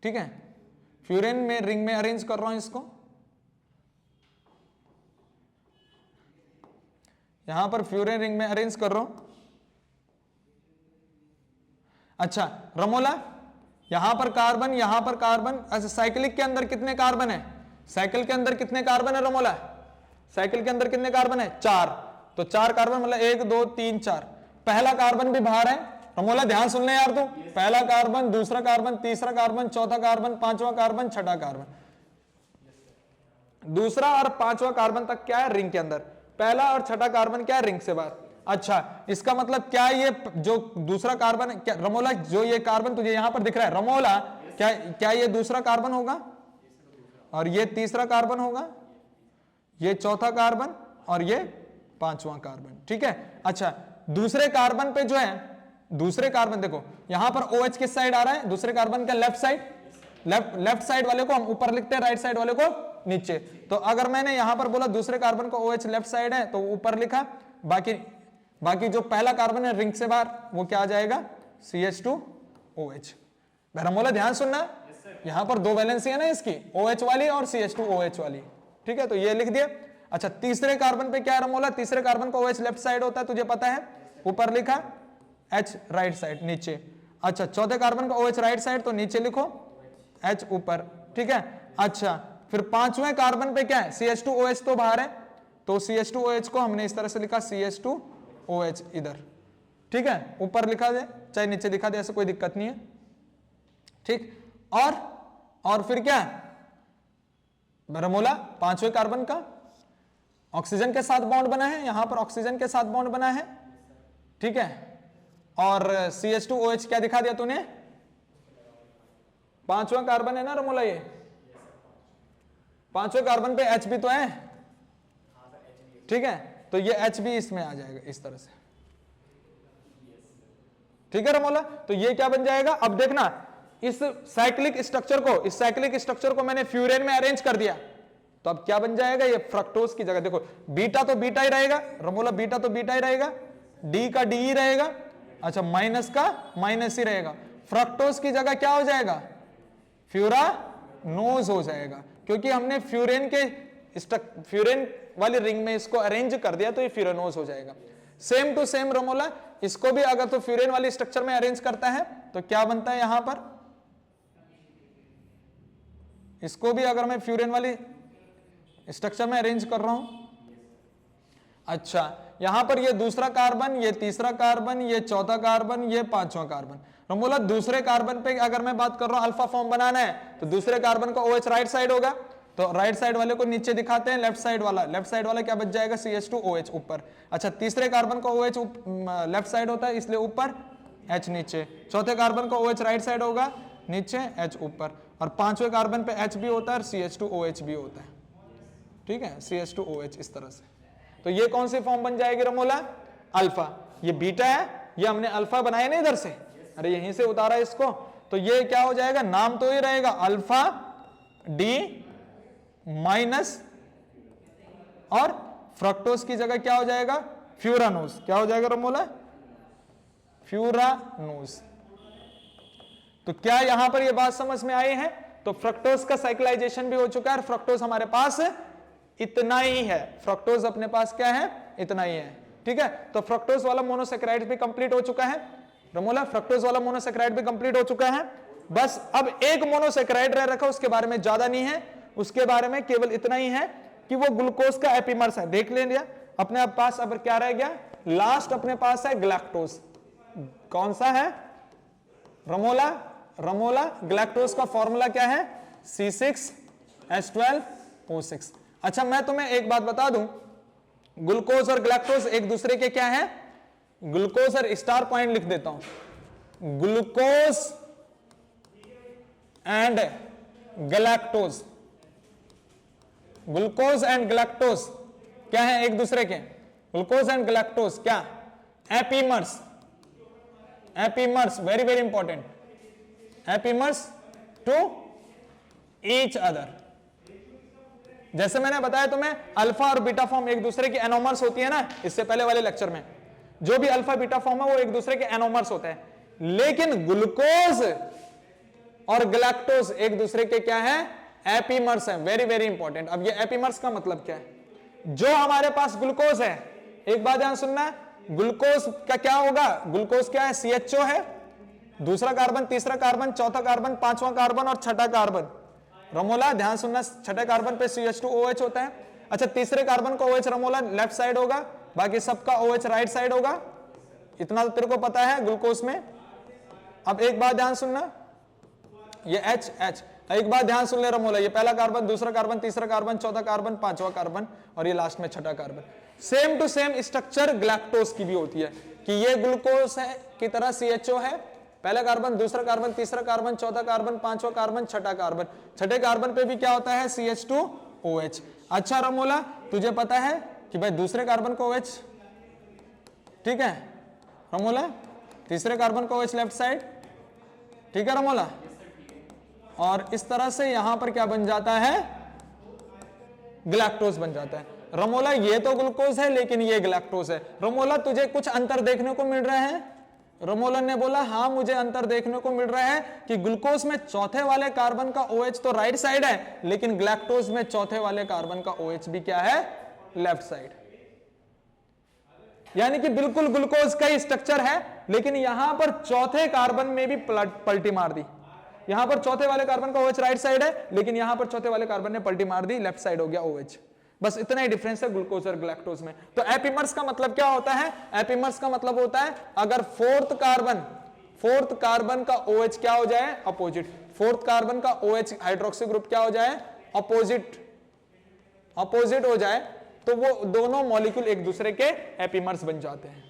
ठीक है, फ्यूरेन में रिंग में अरेंज कर रहा हूं इसको, यहां पर फ्यूरेन रिंग में अरेंज कर रहा हूं। अच्छा रमोला, यहां पर कार्बन, यहां पर कार्बन। अच्छा, साइक्लिक के अंदर कितने कार्बन है, साइकिल के अंदर कितने कार्बन है रमोला, साइकिल के अंदर कितने कार्बन है, 4। तो 4 कार्बन मतलब 1 2 3 4। पहला कार्बन भी बाहर है रमोला, ध्यान सुन ले यार तू, पहला कार्बन, दूसरा कार्बन, तीसरा कार्बन, चौथा कार्बन, पांचवा कार्बन, छठा कार्बन। दूसरा और पांचवा कार्बन तक क्या है, रिंग के अंदर, पहला और छठा कार्बन क्या है, रिंग से बाहर। अच्छा, इसका मतलब क्या, ये जो दूसरा कार्बन क्या रमोला, जो ये कार्बन तुझे यहां पर दिख रहा है रमोला, क्या ये दूसरा कार्बन होगा और ये तीसरा कार्बन होगा, ये चौथा कार्बन और ये पांचवा कार्बन, ठीक है। अच्छा, दूसरे कार्बन पे जो है, दूसरे कार्बन देखो यहां पर OH किस साइड आ रहा है, दूसरे कार्बन का लेफ्ट साइड, लेफ्ट साइड वाले को हम ऊपर लिखते हैं, राइट साइड वाले को नीचे। तो अगर मैंने यहां पर बोला दूसरे कार्बन का OH लेफ्ट साइड है तो ऊपर लिखा, बाकी जो पहला कार्बन है रिंग से बाहर वो क्या आ जाएगा, CH2OH। रमोला ध्यान सुनना, यहां पर 2 वैलेंसी है ना इसकी, OH वाली और CH2OH वाली, ठीक है, तो ये लिख दिया। अच्छा, तीसरे कार्बन पे क्या है रमोला, तीसरे कार्बन का OH लेफ्ट साइड होता है, तुझे पता है, ऊपर लिखा, H राइट साइड नीचे। अच्छा, चौथे कार्बन का OH राइट साइड तो नीचे लिखो, H ऊपर, ठीक है। अच्छा, फिर पांचवें कार्बन पे क्या है, CH2OH तो बाहर है, तो CH2OH को हमने इस तरह से लिखा CH2 OH इधर, ठीक है, ऊपर लिखा दे चाहे नीचे दिखा दे, ऐसे कोई दिक्कत नहीं है, ठीक। और फिर क्या, बरामूला 5वें कार्बन का ऑक्सीजन के साथ बॉन्ड बना है, यहां पर ऑक्सीजन के साथ बॉन्ड बना है, ठीक है। और CH2OH क्या दिखा दिया तूने, 5वां कार्बन है ना रमोला, ये 5वें कार्बन पे H भी तो है, ठीक है, तो ये H भी इसमें आ जाएगा इस तरह से, ठीक है रमोला। तो ये क्या बन जाएगा, अब देखना इस साइक्लिक स्ट्रक्चर को मैंने फ्यूरेन में अरेंज कर दिया, तो अब क्या बन जाएगा, ये फ्रक्टोज की जगह देखो, बीटा तो बीटा ही रहेगा रमोला, बीटा तो बीटा ही रहेगा, डी का डी ही रहेगा, अच्छा माइनस का माइनस ही रहेगा, फ्रक्टोज की जगह क्या हो जाएगा, फ्यूरानोज हो जाएगा, क्योंकि हमने फ्यूरेन वाली रिंग में इसको अरेंज कर दिया, तो ये फ्यूरानोज हो जाएगा। सेम टू सेम रमोला, इसको भी अगर तो फ्यूरेन वाली स्ट्रक्चर में अरेंज करता है तो क्या बनता है, यहां पर इसको भी अगर मैं फ्यूरेन वाली स्ट्रक्चर में अरेंज कर रहा हूं, अच्छा यहां पर ये दूसरा कार्बन, ये तीसरा कार्बन, ये चौथा कार्बन, ये 5वां कार्बन, रमोला दूसरे कार्बन पे अगर मैं बात कर रहा हूं अल्फा फॉर्म बनाना है, तो दूसरे कार्बन का OH राइट साइड होगा, तो राइट साइड वाले को नीचे दिखाते हैं, लेफ्ट साइड वाला क्या बच जाएगा, CH2OH ऊपर, अच्छा तीसरे कार्बन का OH लेफ्ट साइड होता है इसलिए ऊपर, H नीचे, चौथे कार्बन का OH राइट साइड होगा, नीचे H ऊपर, और 5वें कार्बन पे H भी होता है और CH2OH भी होता है, ठीक है, CH2OH इस तरह से। तो ये कौन सी फॉर्म बन जाएगी रमोला, अल्फा, ये बीटा है, ये हमने अल्फा बनाया ना इधर से, अरे यहीं से उतारा इसको, तो ये क्या हो जाएगा, नाम तो ही रहेगा अल्फा डी माइनस, और फ्रक्टोज की जगह क्या हो जाएगा, फ्यूरानोज, क्या हो जाएगा रमोला, फ्यूरानोज। तो क्या यहां पर ये बात समझ में आई है, तो फ्रक्टोज का साइक्लाइजेशन भी हो चुका है, फ्रक्टोज हमारे पास इतना ही है, फ्रक्टोज अपने पास क्या है, इतना ही है, ठीक है। तो फ्रक्टोज वाला मोनोसेक्राइड भी कंप्लीट हो चुका है रमोला, फ्रक्टोज वाला मोनोसेक्राइड भी कंप्लीट हो चुका है, बस अब एक मोनोसेक्राइड रह रखा, उसके बारे में ज्यादा नहीं है, उसके बारे में केवल इतना ही है कि वो ग्लूकोज का एपिमर्स है, देख ले लिया अपने पास। अब क्या रह गया, लास्ट अपने पास है ग्लैक्टोज, कौन सा है रमोला, ग्लैक्टोज का फॉर्मूला क्या है, C6H12O6। अच्छा मैं तुम्हें एक बात बता दूं, ग्लूकोज और ग्लैक्टोज एक दूसरे के क्या है, ग्लूकोज और स्टार पॉइंट लिख देता हूं, glucose and galactose, glucose and galactose क्या है एक दूसरे के, ग्लूकोज एंड ग्लैक्टोज क्या, epimers, very very important, epimers to each other. जैसे मैंने बताया तुम्हें अल्फा और बीटा फॉर्म एक दूसरे की एनोमर्स होती है ना, इससे पहले वाले लेक्चर में जो भी अल्फा बीटा फॉर्म है वो एक दूसरे के एनोमर्स होते हैं, लेकिन ग्लूकोज और ग्लैक्टोज एक दूसरे के क्या है, एपीमर्स है, वेरी वेरी इंपॉर्टेंट। अब ये एपीमर्स का मतलब क्या है, जो हमारे पास ग्लूकोज है, एक बात ध्यान सुनना, ग्लूकोज का क्या होगा, ग्लूकोज क्या है, CHO है, दूसरा कार्बन, तीसरा कार्बन, चौथा कार्बन, 5वां कार्बन और छठा कार्बन, रमोला ध्यान सुनना, छठे कार्बन पे CH2OH होता है, अच्छा तीसरे कार्बन का OH रमोला लेफ्ट साइड होगा, बाकी सबका OH राइट साइड होगा, इतना तो तेरे को पता है ग्लूकोज में। अब एक बात ध्यान सुनना, ये H, एक बात ध्यान सुन ले रमोला, ये पहला कार्बन, दूसरा कार्बन, तीसरा कार्बन, चौथा कार्बन, 5वां कार्बन और ये लास्ट में छठा carbon. Same to same structure galactose की भी होती है कि ये ग्लूकोज है की तरह CHO है, पहला कार्बन, दूसरा कार्बन, तीसरा कार्बन, चौथा कार्बन, 5वां कार्बन, छठा कार्बन, छठे कार्बन पे भी क्या होता है, CH2OH। अच्छा रमोला तुझे पता है कि भाई दूसरे कार्बन को OH, ठीक है रमोला, तीसरे कार्बन को OH लेफ्ट साइड, ठीक है रमोला, और इस तरह से यहां पर क्या बन जाता है, ग्लैक्टोज बन जाता है। रमोला ये तो ग्लूकोज है लेकिन ये ग्लैक्टोज है। रमोला तुझे कुछ अंतर देखने को मिल रहे हैं, रमोलन ने बोला हाँ मुझे अंतर देखने को मिल रहा है कि ग्लूकोज में चौथे वाले कार्बन का OH तो राइट साइड है, लेकिन ग्लैक्टोज में चौथे वाले कार्बन का OH भी क्या है, लेफ्ट साइड। यानी कि बिल्कुल ग्लूकोज का ही स्ट्रक्चर है, लेकिन यहां पर चौथे कार्बन में भी पलटी मार दी, यहां पर चौथे वाले कार्बन का OH राइट साइड है, लेकिन यहां पर चौथे वाले कार्बन ने पलटी मार दी, लेफ्ट साइड हो गया OH। बस इतना ही डिफरेंस है ग्लूकोज और गैलेक्टोज में। तो एपिमर्स का मतलब क्या होता है? एपिमर्स का मतलब होता है अगर फोर्थ कार्बन का OH क्या हो जाए? अपोजिट। फोर्थ कार्बन का OH हाइड्रोक्सी ग्रुप क्या हो जाए? अपोजिट हो जाए, तो वो दोनों मॉलिक्यूल एक दूसरे के एपिमर्स बन जाते हैं।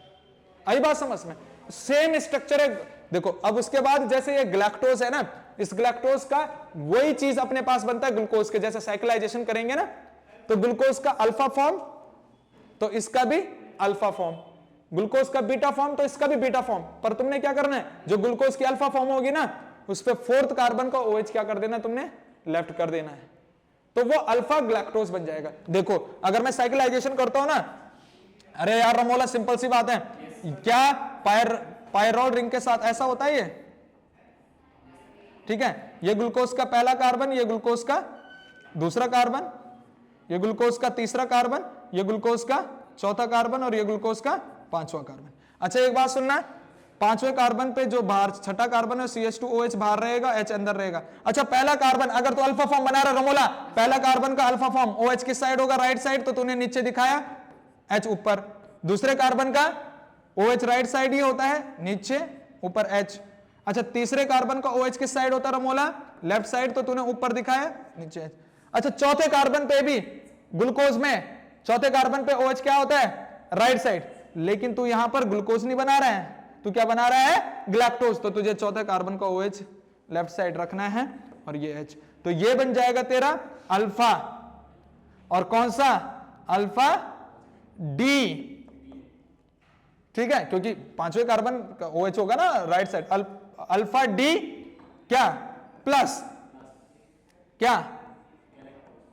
आई बात समझ में? सेम स्ट्रक्चर है। देखो अब उसके बाद जैसे ये गैलेक्टोज है ना, इस गैलेक्टोज का वही चीज अपने पास बनता है ग्लूकोज के जैसे। साइक्लाइजेशन करेंगे ना तो ग्लूकोज का अल्फा फॉर्म, तो इसका भी अल्फा फॉर्म, ग्लूकोज का बीटा फॉर्म, तो इसका भी बीटा फॉर्म। पर तुमने क्या करना है, जो ग्लूकोज की अल्फा फॉर्म होगी ना उस पे फोर्थ कार्बन का OH क्या कर देना, तुमने लेफ्ट कर देना है, तो वो अल्फा गैलेक्टोज बन जाएगा। देखो अगर मैं साइक्लाइजेशन करता हूं ना, अरे यार रमोला सिंपल सी बात है, क्या पायरोल रिंग के साथ ऐसा होता है ये, ठीक है, ये ग्लूकोज का पहला कार्बन, ये ग्लूकोज का दूसरा कार्बन, ये ग्लूकोज का तीसरा कार्बन, ये ग्लूकोज का चौथा कार्बन और ये ग्लूकोज का पांचवा कार्बन। अच्छा एक बात सुनना, पांचवें कार्बन पे जो बाहर छठा कार्बन है CH2OH बाहर रहेगा, H अंदर रहेगा। अच्छा पहला कार्बन अगर तो अल्फा फॉर्म बना रहा रमोला, पहला कार्बन का अल्फा फॉर्म OH किस साइड होगा? राइट साइड, तो तूने नीचे दिखाया H ऊपर। दूसरे कार्बन का OH राइट साइड ही होता है, नीचे ऊपर H। अच्छा तीसरे कार्बन का OH किस साइड होता है रमोला? लेफ्ट साइड, तो तूने ऊपर दिखाया नीचे H। अच्छा चौथे कार्बन पे भी ग्लूकोज में चौथे कार्बन पे OH क्या होता है? राइट साइड, लेकिन तू यहां पर ग्लूकोज नहीं बना रहा है, तू क्या बना रहा है? गैलेक्टोज, तो तुझे चौथे कार्बन का OH लेफ्ट साइड रखना है और ये H, तो ये बन जाएगा तेरा अल्फा। और कौन सा? अल्फा डी, ठीक है, क्योंकि पांचवें कार्बन का OH होगा ना राइट साइड, अल्फा डी क्या प्लस क्या?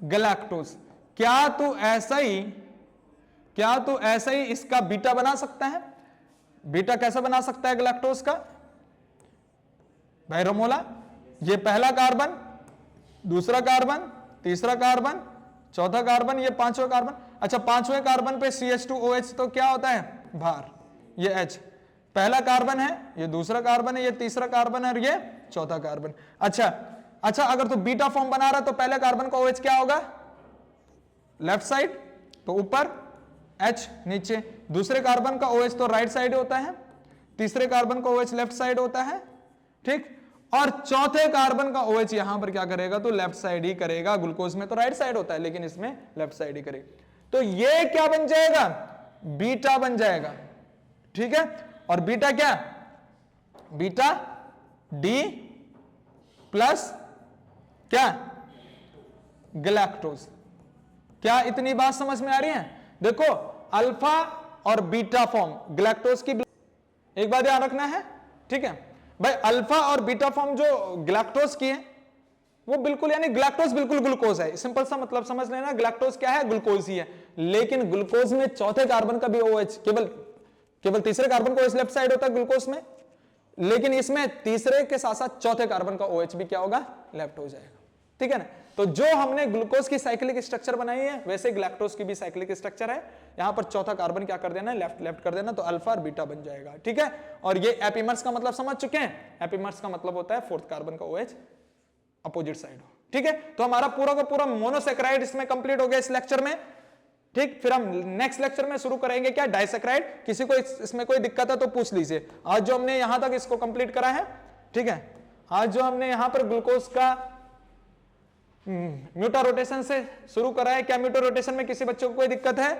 गैलेक्टोज। क्या तू ऐसा ही इसका बीटा बना सकता है? बीटा कैसा बना सकता है गैलेक्टोज का भाई रमोला? ये पहला कार्बन, दूसरा कार्बन, तीसरा कार्बन, चौथा कार्बन, ये पांचवा कार्बन। अच्छा पांचवें कार्बन पे CH2OH तो क्या होता है? भार, ये H। पहला कार्बन है, ये दूसरा कार्बन है, ये तीसरा कार्बन है और ये चौथा कार्बन। अच्छा अगर तू बीटा फॉर्म बना रहा तो पहले कार्बन का OH क्या होगा? लेफ्ट साइड, तो ऊपर H नीचे। दूसरे कार्बन का OH तो राइट साइड होता है, तीसरे कार्बन का OH लेफ्ट साइड होता है, ठीक। और चौथे कार्बन का OH यहां पर क्या करेगा? तो लेफ्ट साइड ही करेगा। ग्लूकोज में तो राइट साइड होता है लेकिन इसमें लेफ्ट साइड ही करेगा। तो ये क्या बन जाएगा? बीटा बन जाएगा, ठीक है। और बीटा क्या? बीटा डी प्लस क्या? गैलेक्टोज। क्या इतनी बात समझ में आ रही है? देखो अल्फा और बीटा फॉर्म गैलेक्टोज की, एक बात ध्यान रखना है, ठीक है भाई। अल्फा और बीटा फॉर्म जो गैलेक्टोज की है वो बिल्कुल, यानी गैलेक्टोज बिल्कुल ग्लूकोज है, सिंपल सा मतलब समझ लेना। गैलेक्टोज क्या है? ग्लूकोज ही है। लेकिन ग्लूकोज में चौथे कार्बन का भी OH, केवल तीसरे कार्बन का OH लेफ्ट साइड होता है ग्लूकोज में, लेकिन इसमें तीसरे के साथ साथ चौथे कार्बन का OH भी क्या होगा? लेफ्ट हो जाएगा, ठीक है ना। तो जो हमने ग्लूकोज की साइक्लिक स्ट्रक्चर बनाई है वैसे गैलेक्टोज की भी साइक्लिक स्ट्रक्चर है। यहां पर चौथा कार्बन क्या कर देना है? लेफ्ट कर देना, तो अल्फा और बीटा बन जाएगा, ठीक है। और ये एपिमर्स का मतलब समझ चुके हैं? एपिमर्स का मतलब होता है फोर्थ कार्बन का OH अपोजिट साइड हो, ठीक है। तो हमारा पूरा का पूरा मोनोसेक्राइड इसमें कंप्लीट हो गया इस लेक्चर में, ठीक। फिर हम नेक्स्ट लेक्चर में शुरू करेंगे क्या? डाइसेक्राइड। किसी को इसमें कोई दिक्कत है तो पूछ लीजिए। आज जो हमने यहां तक इसको कंप्लीट करा है, ठीक है, आज जो हमने यहां पर ग्लूकोज का म्यूटा रोटेशन से शुरू करा है, क्या म्यूटा रोटेशन में किसी बच्चों को कोई दिक्कत है?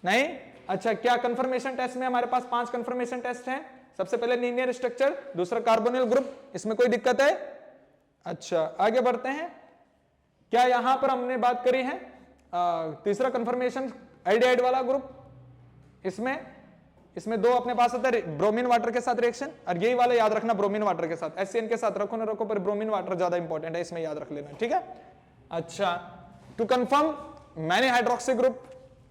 नहीं? अच्छा, क्या कंफर्मेशन टेस्ट में हमारे पास 5 कंफर्मेशन टेस्ट हैं। सबसे पहले लीनियर स्ट्रक्चर, दूसरा कार्बोनिल ग्रुप, इसमें कोई दिक्कत है? अच्छा आगे बढ़ते हैं। क्या यहां पर हमने बात करी है तीसरा कंफर्मेशन एल्डिहाइड वाला ग्रुप, इसमें दो अपने पास आता है ब्रोमीन वाटर के साथ रिएक्शन, और यही वाला याद रखना ब्रोमीन वाटर के साथ। HCN के साथ रखो ना रखो, पर ब्रोमीन वाटर ज्यादा इंपॉर्टेंट है, इसमें याद रख लेना, ठीक है। अच्छा, to confirm many hydroxy group,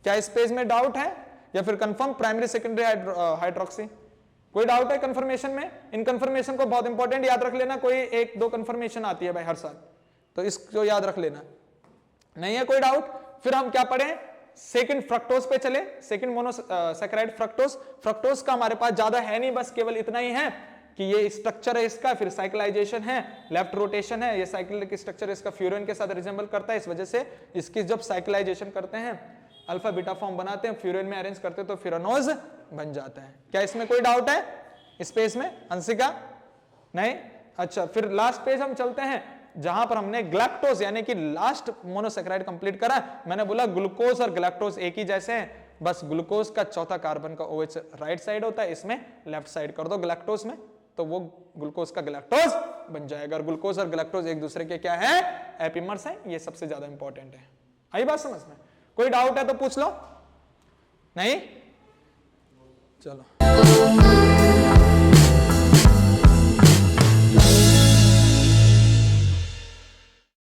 क्या इस पेज में डाउट है? या फिर कंफर्म प्राइमरी सेकेंडरी हाइड्रोक्सी, कोई डाउट है कंफर्मेशन में? इन कंफर्मेशन को बहुत इंपॉर्टेंट याद रख लेना, कोई 1-2 कंफर्मेशन आती है भाई हर साल, तो इसको याद रख लेना। नहीं है कोई डाउट? फिर हम क्या पढ़े? सेकंड फ्रक्टोज पे चले, सेकंड मोनोसैकेराइड फ्रक्टोज। फ्रक्टोज का हमारे पास ज्यादा है नहीं, बस केवल इतना ही है कि ये स्ट्रक्चर है इसका, फिर साइक्लाइजेशन है, लेफ्ट रोटेशन है, ये साइक्लिक स्ट्रक्चर इसका फ्यूरेन के साथ रिजेंबल करता है, इस वजह से इसकी जब साइक्लाइजेशन करते हैं अल्फा बीटा फॉर्म बनाते हैं, फ्यूरेन में अरेंज करते हैं तो फ्यूरानोज बन जाता है। क्या इसमें कोई डाउट है स्पेस में अंशिका? नहीं? अच्छा, फिर लास्ट पेज हम चलते हैं जहां पर हमने ग्लैक्टोज यानी कि लास्ट मोनोसेक्राइड कंप्लीट करा। मैंने बोला ग्लूकोज और ग्लैक्टोज एक ही जैसे हैं, बस ग्लूकोज का चौथा कार्बन का OH राइट साइड होता है, इसमें लेफ्ट साइड कर दो ग्लैक्टोज में, तो वो ग्लूकोज का ग्लैक्टोज बन जाएगा। और ग्लूकोज और ग्लैक्टोज एक दूसरे के क्या है? एपिमर्स हैं, ये सबसे ज्यादा इंपॉर्टेंट है। आई बात समझ में? कोई डाउट है तो पूछ लो। नहीं? चलो